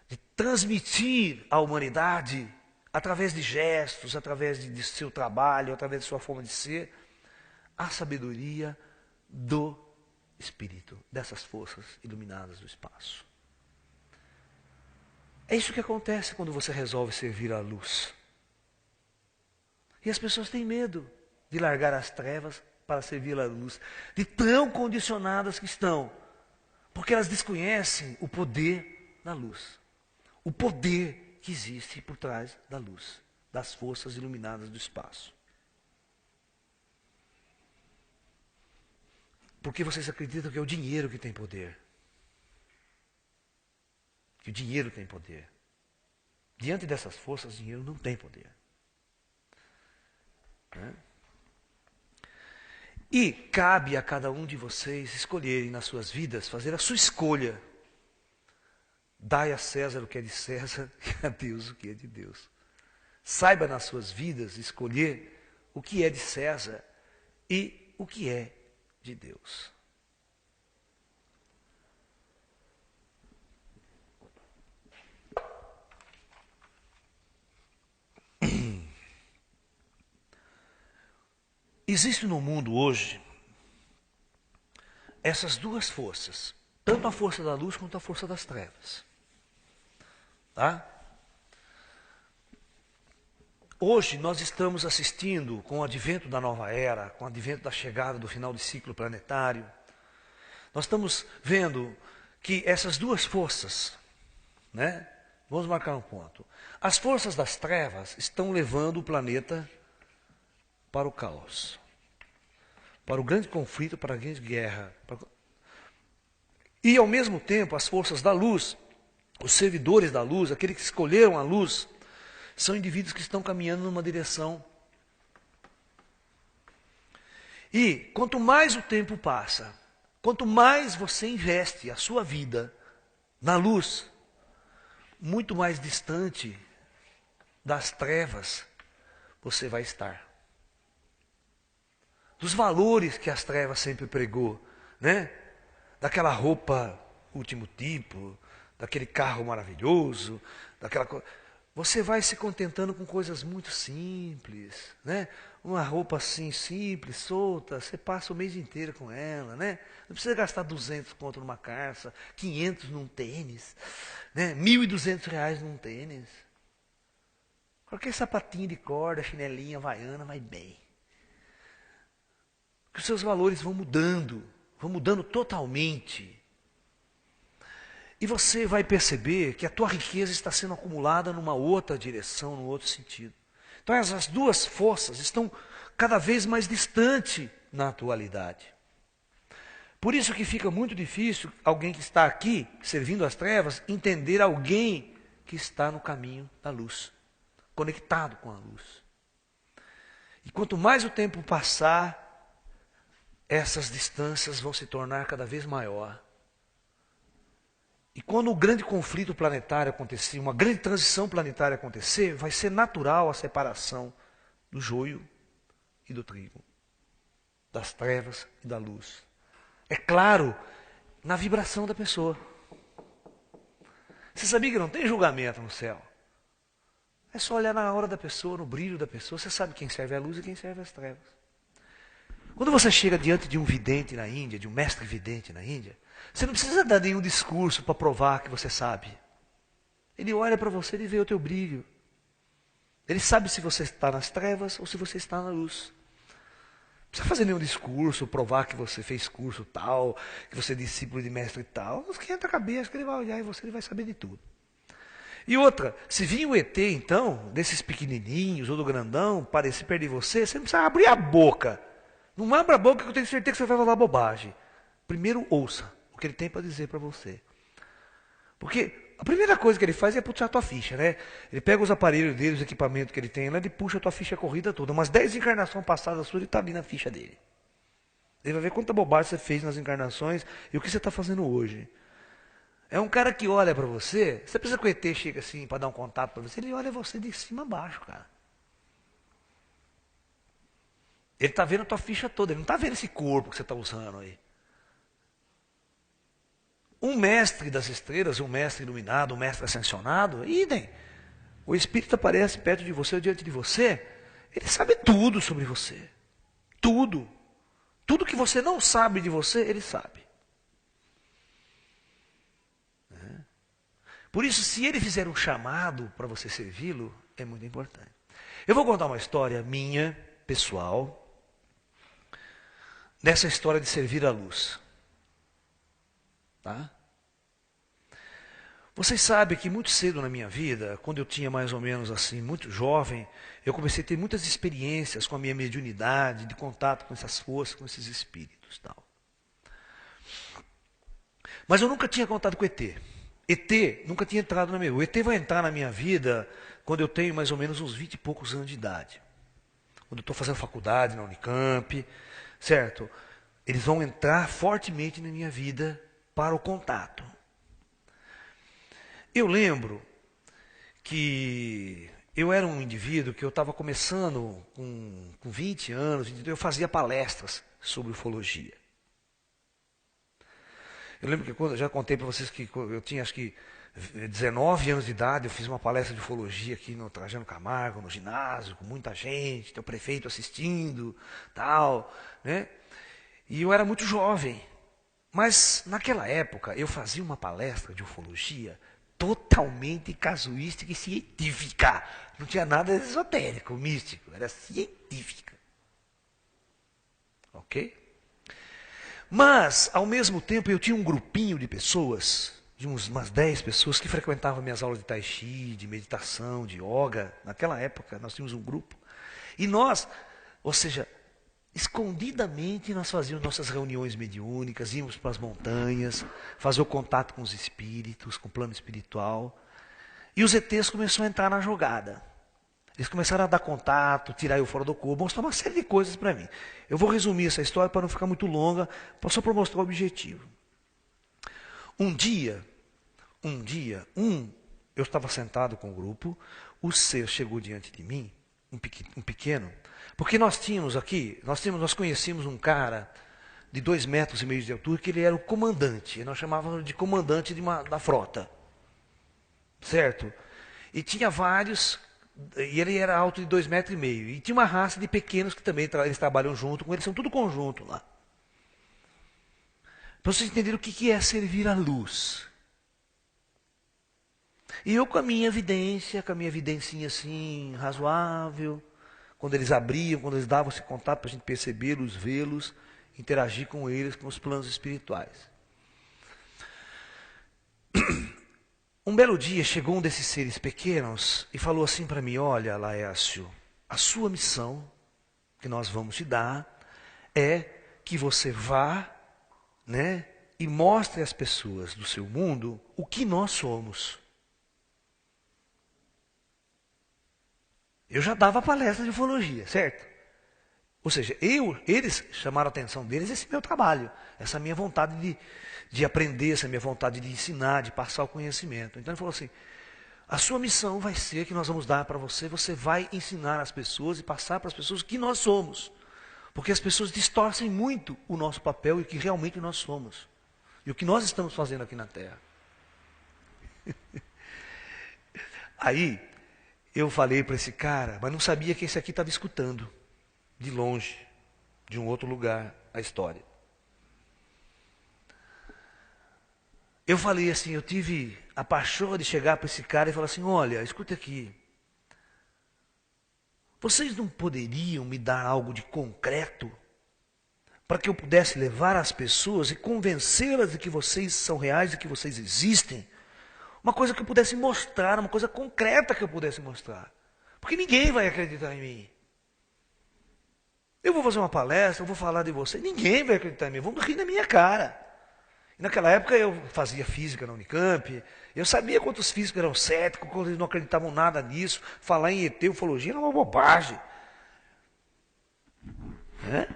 de transmitir à humanidade, através de gestos, através de seu trabalho, através de sua forma de ser, a sabedoria do Espírito, dessas forças iluminadas do espaço. É isso que acontece quando você resolve servir à luz. E as pessoas têm medo de largar as trevas para servir à luz, de tão condicionadas que estão, porque elas desconhecem o poder da luz, o poder que existe por trás da luz, das forças iluminadas do espaço. Porque vocês acreditam que é o dinheiro que tem poder. Que o dinheiro tem poder. Diante dessas forças, o dinheiro não tem poder. Né? E cabe a cada um de vocês escolherem nas suas vidas, fazer a sua escolha. Dai a César o que é de César e a Deus o que é de Deus. Saiba nas suas vidas escolher o que é de César e o que é de Deus. Existe no mundo hoje essas duas forças, tanto a força da luz quanto a força das trevas. Tá? Hoje nós estamos assistindo, com o advento da nova era, com o advento da chegada do final de ciclo planetário, nós estamos vendo que essas duas forças, né? Vamos marcar um ponto. As forças das trevas estão levando o planeta para o caos, para o grande conflito, para a grande guerra. E ao mesmo tempo, as forças da luz, os servidores da luz, aqueles que escolheram a luz, são indivíduos que estão caminhando numa direção. E quanto mais o tempo passa, quanto mais você investe a sua vida na luz, muito mais distante das trevas você vai estar. Dos valores que as trevas sempre pregou, né? Daquela roupa último tipo, daquele carro maravilhoso, daquela coisa. Você vai se contentando com coisas muito simples, né? Uma roupa assim simples, solta, você passa o mês inteiro com ela, né? Não precisa gastar 200 conto numa calça, 500 num tênis, né? R$ 1.200 num tênis. Qualquer sapatinho de corda, chinelinha, havaiana, vai bem. Porque os seus valores vão mudando totalmente. E você vai perceber que a tua riqueza está sendo acumulada numa outra direção, num outro sentido. Então essas duas forças estão cada vez mais distantes na atualidade. Por isso que fica muito difícil alguém que está aqui, servindo as trevas, entender alguém que está no caminho da luz, conectado com a luz. E quanto mais o tempo passar, essas distâncias vão se tornar cada vez maior. E quando o grande conflito planetário acontecer, uma grande transição planetária acontecer, vai ser natural a separação do joio e do trigo, das trevas e da luz. É claro, na vibração da pessoa. Você sabia que não tem julgamento no céu? É só olhar na aura da pessoa, no brilho da pessoa, você sabe quem serve a luz e quem serve as trevas. Quando você chega diante de um vidente na Índia, de um mestre vidente na Índia, você não precisa dar nenhum discurso para provar que você sabe. Ele olha para você e vê o teu brilho. Ele sabe se você está nas trevas ou se você está na luz. Não precisa fazer nenhum discurso, provar que você fez curso tal, que você é discípulo de mestre tal. Não esquenta a cabeça, que ele vai olhar e você ele vai saber de tudo. E outra, se vir o ET então, desses pequenininhos ou do grandão, parecer perto de você, você não precisa abrir a boca. Não abra a boca que eu tenho certeza que você vai falar bobagem. Primeiro ouça o que ele tem para dizer para você. Porque a primeira coisa que ele faz é puxar a tua ficha, né? Ele pega os aparelhos dele, os equipamentos que ele tem lá, ele puxa a tua ficha corrida toda. Umas 10 encarnações passadas suas, ele está ali na ficha dele. Ele vai ver quanta bobagem você fez nas encarnações e o que você está fazendo hoje. É um cara que olha para você, você precisa que o ET chega assim para dar um contato para você, ele olha você de cima a baixo, cara. Ele está vendo a tua ficha toda, ele não está vendo esse corpo que você está usando aí. Um mestre das estrelas, um mestre iluminado, um mestre ascensionado, idem. O Espírito aparece perto de você ou diante de você, ele sabe tudo sobre você. Tudo. Tudo que você não sabe de você, ele sabe. Por isso, se ele fizer um chamado para você servi-lo, é muito importante. Eu vou contar uma história minha, pessoal, dessa história de servir a luz. Tá? Vocês sabem que muito cedo na minha vida, quando eu tinha mais ou menos assim, muito jovem, eu comecei a ter muitas experiências com a minha mediunidade, de contato com essas forças, com esses espíritos, tal. Mas eu nunca tinha contato com ET. ET nunca tinha entrado na minha vida. O ET vai entrar na minha vida quando eu tenho mais ou menos uns 20 e poucos anos de idade. Quando eu estou fazendo faculdade na Unicamp, certo? Eles vão entrar fortemente na minha vida para o contato. Eu lembro que eu era um indivíduo que eu estava começando com 20 anos, eu fazia palestras sobre ufologia. Eu lembro que eu já contei para vocês que eu tinha acho que 19 anos de idade, eu fiz uma palestra de ufologia aqui no Trajano Camargo, no ginásio, com muita gente, tem o prefeito assistindo, tal, né? E eu era muito jovem. Mas naquela época eu fazia uma palestra de ufologia totalmente casuística e científica. Não tinha nada esotérico, místico, era científica. Ok? Mas, ao mesmo tempo, eu tinha um grupinho de pessoas, de umas 10 pessoas, que frequentavam minhas aulas de tai chi, de meditação, de yoga. Naquela época, nós tínhamos um grupo. E nós, ou seja, escondidamente nós fazíamos nossas reuniões mediúnicas, íamos para as montanhas, fazer o contato com os espíritos, com o plano espiritual. E os ETs começaram a entrar na jogada. Eles começaram a dar contato, tirar eu fora do corpo, mostrar uma série de coisas para mim. Eu vou resumir essa história para não ficar muito longa, só para mostrar o objetivo. Um dia, eu estava sentado com o grupo, o ser chegou diante de mim, um pequeno, porque nós conhecíamos um cara de 2,5 metros de altura, que ele era o comandante, nós chamávamos de comandante da frota, certo? E tinha vários, e ele era alto de 2,5 metros, e tinha uma raça de pequenos que também eles trabalham junto com eles, são tudo conjunto lá. Para vocês entenderem o que é servir a luz. E eu com a minha evidencinha assim, razoável, quando eles abriam, quando eles davam esse contato para a gente percebê-los, vê-los, interagir com eles, com os planos espirituais. Um belo dia chegou um desses seres pequenos e falou assim para mim: olha, Laércio, a sua missão que nós vamos te dar é que você vá, né, e mostre às pessoas do seu mundo o que nós somos. Eu já dava palestra de ufologia, certo? Ou seja, eles chamaram a atenção deles esse meu trabalho, essa minha vontade de aprender, essa minha vontade de ensinar, de passar o conhecimento. Então ele falou assim: a sua missão vai ser que nós vamos dar para você, você vai ensinar as pessoas e passar para as pessoas o que nós somos. Porque as pessoas distorcem muito o nosso papel e o que realmente nós somos. E o que nós estamos fazendo aqui na Terra. Aí, eu falei para esse cara, mas não sabia que esse aqui estava escutando, de longe, de um outro lugar, a história. Eu falei assim, eu tive a paixão de chegar para esse cara e falar assim: olha, escuta aqui, vocês não poderiam me dar algo de concreto para que eu pudesse levar as pessoas e convencê-las de que vocês são reais, de que vocês existem? Uma coisa que eu pudesse mostrar, uma coisa concreta que eu pudesse mostrar. Porque ninguém vai acreditar em mim. Eu vou fazer uma palestra, eu vou falar de você, ninguém vai acreditar em mim, vão rir na minha cara. Naquela época eu fazia física na Unicamp, eu sabia quantos físicos eram céticos, quantos eles não acreditavam nada nisso, falar em ET, ufologia era uma bobagem. Né?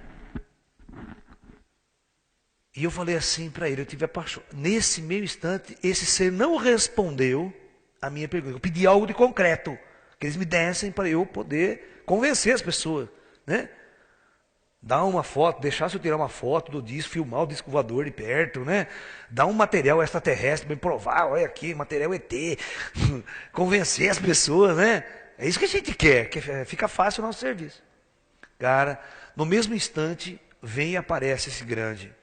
E eu falei assim para ele, eu tive a paixão. Nesse meio instante, esse ser não respondeu a minha pergunta. Eu pedi algo de concreto, que eles me dessem para eu poder convencer as pessoas. Né? Dar uma foto, deixar se eu tirar uma foto do disco, filmar o disco voador de perto, né? Dar um material extraterrestre para me provar, olha aqui, material ET, convencer as pessoas, né? É isso que a gente quer, que fica fácil o nosso serviço. Cara, no mesmo instante, vem e aparece esse grande,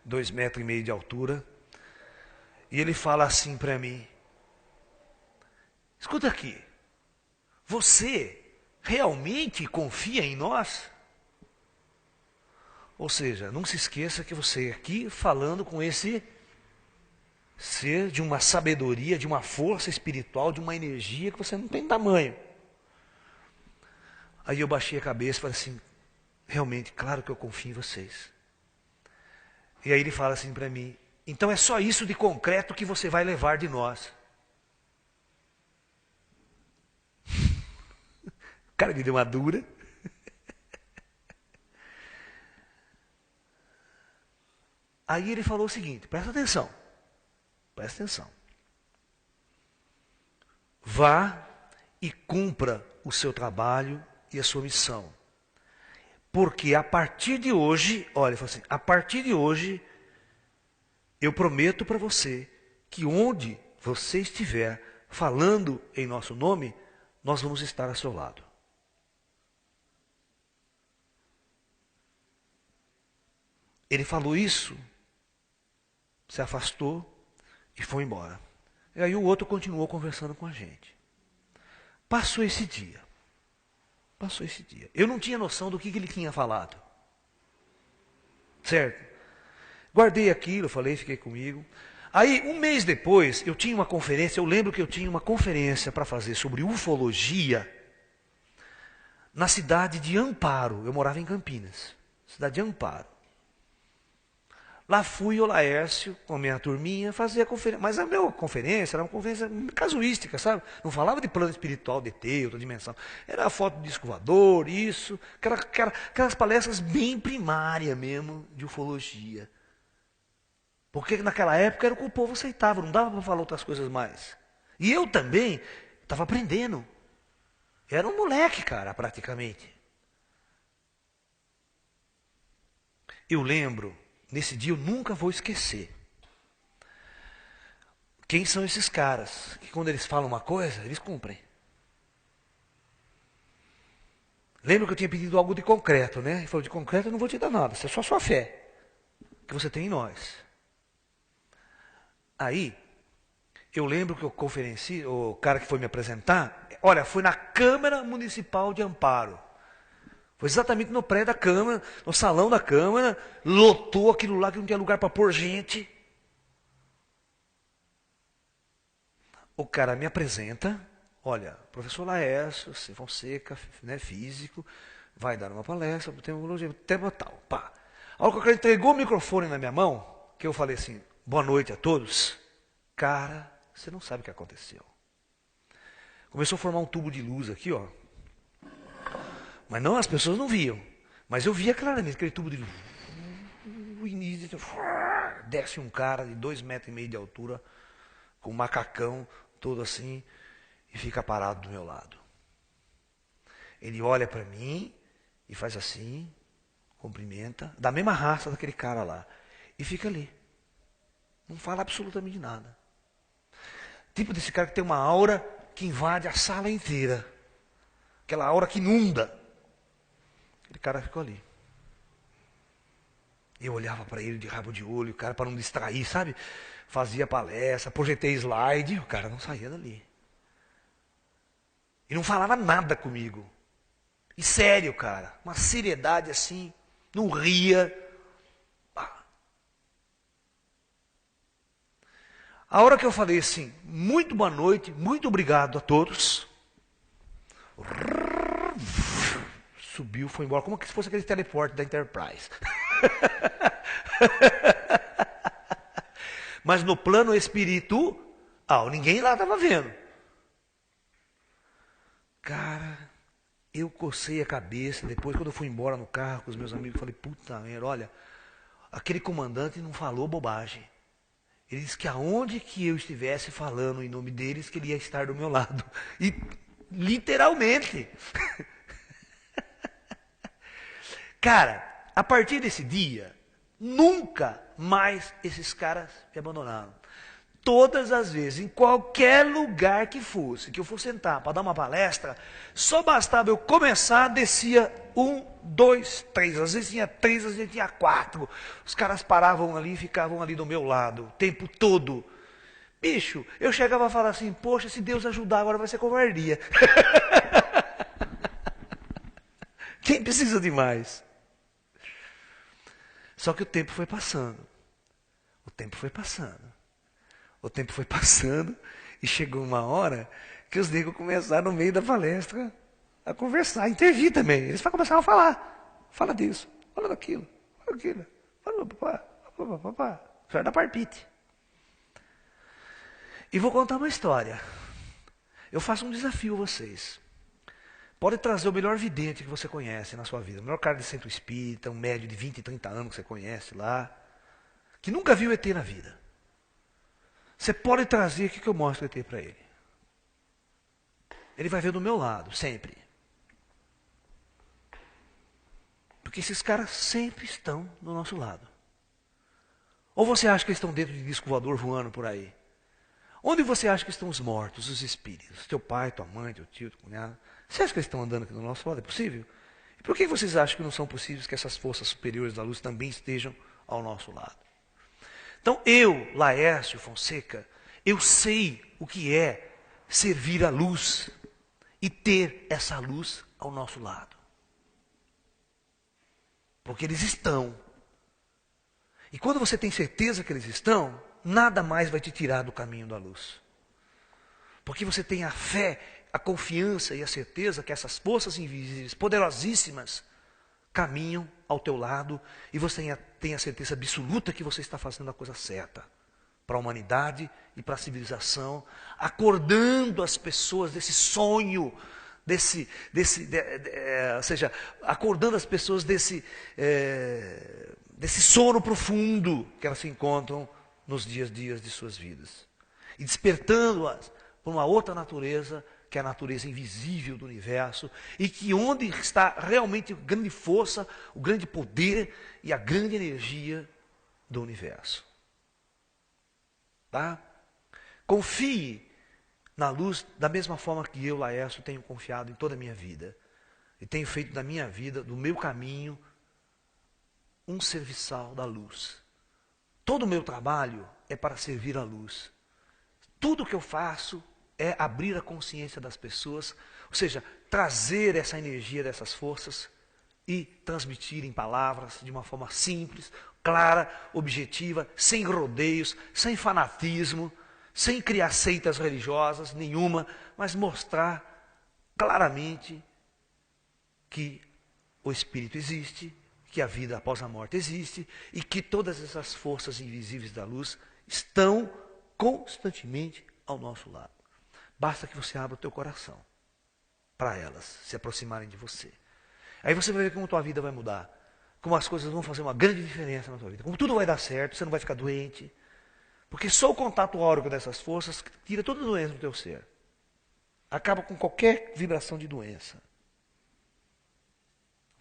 2,5 metros de altura, e ele fala assim para mim, escuta aqui, você realmente confia em nós? Ou seja, não se esqueça que você aqui falando com esse ser de uma sabedoria, de uma força espiritual, de uma energia que você não tem tamanho. Aí eu baixei a cabeça e falei assim, realmente, claro que eu confio em vocês. E aí ele fala assim para mim, então é só isso de concreto que você vai levar de nós. O cara me deu uma dura. Aí ele falou o seguinte, presta atenção. Vá e cumpra o seu trabalho e a sua missão. Porque a partir de hoje, olha, ele falou assim, a partir de hoje, eu prometo para você que onde você estiver falando em nosso nome, nós vamos estar ao seu lado. Ele falou isso, se afastou e foi embora. E aí o outro continuou conversando com a gente. Passou esse dia. Eu não tinha noção do que ele tinha falado. Certo? Guardei aquilo, falei, fiquei comigo. Aí, um mês depois, eu tinha uma conferência, eu lembro que eu tinha uma conferência para fazer sobre ufologia na cidade de Amparo. Eu morava em Campinas, cidade de Amparo. Lá fui o Laércio, com a minha turminha, fazer a conferência. Mas a minha conferência era uma conferência casuística, sabe? Não falava de plano espiritual, de ET, outra dimensão. Era a foto do disco voador, isso. Aquelas palestras bem primárias mesmo, de ufologia. Porque naquela época era o que o povo aceitava, não dava para falar outras coisas mais. E eu também estava aprendendo. Era um moleque, cara, praticamente. Eu lembro, nesse dia eu nunca vou esquecer. Quem são esses caras? Que quando eles falam uma coisa, eles cumprem. Lembra que eu tinha pedido algo de concreto, né? Ele falou, de concreto eu não vou te dar nada, isso é só sua fé. Que você tem em nós. Aí, eu lembro que o cara que foi me apresentar, olha, foi na Câmara Municipal de Amparo. Foi exatamente no prédio da Câmara, no salão da Câmara, lotou aquilo lá que não tinha lugar para pôr gente. O cara me apresenta, olha, professor Laércio Fonseca, né, físico, vai dar uma palestra, tema tal, pá. A hora que o cara entregou o microfone na minha mão, que eu falei assim, boa noite a todos, cara, você não sabe o que aconteceu. Começou a formar um tubo de luz aqui, ó. Mas não, as pessoas não viam. Mas eu via claramente aquele tubo de luz. Desce um cara de 2,5 metros de altura, com um macacão, todo assim, e fica parado do meu lado. Ele olha para mim e faz assim, cumprimenta, da mesma raça daquele cara lá, e fica ali. Não fala absolutamente nada. Tipo desse cara que tem uma aura que invade a sala inteira. Aquela aura que inunda. Aquele cara ficou ali. Eu olhava para ele de rabo de olho, o cara para não distrair, sabe? Fazia palestra, projetei slide, o cara não saía dali. E não falava nada comigo. E sério, cara, uma seriedade assim, não ria. A hora que eu falei assim, muito boa noite, muito obrigado a todos. Subiu, foi embora, como se fosse aquele teleporte da Enterprise. Mas no plano espiritual, ninguém lá estava vendo. Cara, eu cocei a cabeça. Depois, quando eu fui embora no carro com os meus amigos, eu falei, puta merda, olha, aquele comandante não falou bobagem. Ele disse que aonde que eu estivesse falando em nome deles, que ele ia estar do meu lado. E literalmente. Cara, a partir desse dia, nunca mais esses caras me abandonaram. Todas as vezes, em qualquer lugar que eu fosse sentar para dar uma palestra, só bastava eu começar, descia 1, 2, 3. Às vezes tinha 3, às vezes tinha 4. Os caras paravam ali e ficavam ali do meu lado, o tempo todo. Bicho, eu chegava a falar assim, poxa, se Deus ajudar, agora vai ser covardia. Quem precisa de mais? Só que o tempo foi passando. O tempo foi passando. O tempo foi passando e chegou uma hora que os negros começaram no meio da palestra a conversar, a intervir também. Eles começaram a falar. Fala disso, fala daquilo, fala daquilo. Fala papá, isso era da parpite. E vou contar uma história. Eu faço um desafio a vocês. Pode trazer o melhor vidente que você conhece na sua vida. O melhor cara de centro espírita, um médio de 20, 30 anos que você conhece lá. Que nunca viu ET na vida. Você pode trazer, o que eu mostro o ET para ele? Ele vai ver do meu lado, sempre. Porque esses caras sempre estão do nosso lado. Ou você acha que eles estão dentro de disco voador voando por aí? Onde você acha que estão os mortos, os espíritos? Teu pai, tua mãe, teu tio, teu cunhado. Você acha que eles estão andando aqui do nosso lado? É possível? E por que vocês acham que não são possíveis que essas forças superiores da luz também estejam ao nosso lado? Então eu, Laércio Fonseca, eu sei o que é servir a luz e ter essa luz ao nosso lado. Porque eles estão. E quando você tem certeza que eles estão, nada mais vai te tirar do caminho da luz. Porque você tem a fé, a confiança e a certeza que essas forças invisíveis, poderosíssimas, caminham ao teu lado e você tem a certeza absoluta que você está fazendo a coisa certa para a humanidade e para a civilização, acordando as pessoas desse sonho, ou seja, acordando as pessoas desse sono profundo que elas se encontram nos dias de suas vidas e despertando-as para uma outra natureza, que é a natureza invisível do universo, e que onde está realmente a grande força, o grande poder e a grande energia do universo. Tá? Confie na luz da mesma forma que eu, Laércio, tenho confiado em toda a minha vida. E tenho feito da minha vida, do meu caminho, um serviçal da luz. Todo o meu trabalho é para servir a luz. Tudo que eu faço é abrir a consciência das pessoas, ou seja, trazer essa energia dessas forças e transmitir em palavras de uma forma simples, clara, objetiva, sem rodeios, sem fanatismo, sem criar seitas religiosas nenhuma, mas mostrar claramente que o Espírito existe, que a vida após a morte existe e que todas essas forças invisíveis da luz estão constantemente ao nosso lado. Basta que você abra o teu coração para elas se aproximarem de você. Aí você vai ver como a tua vida vai mudar. Como as coisas vão fazer uma grande diferença na tua vida. Como tudo vai dar certo, você não vai ficar doente. Porque só o contato áurico dessas forças tira toda a doença do teu ser. Acaba com qualquer vibração de doença.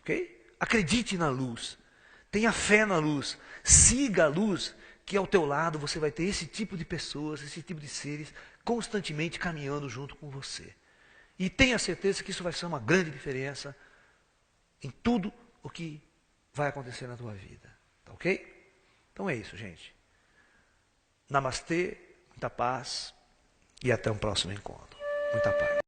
Ok? Acredite na luz. Tenha fé na luz. Siga a luz, que ao teu lado você vai ter esse tipo de pessoas, esse tipo de seres constantemente caminhando junto com você. E tenha certeza que isso vai ser uma grande diferença em tudo o que vai acontecer na tua vida. Tá ok? Então é isso, gente. Namastê, muita paz e até um próximo encontro. Muita paz.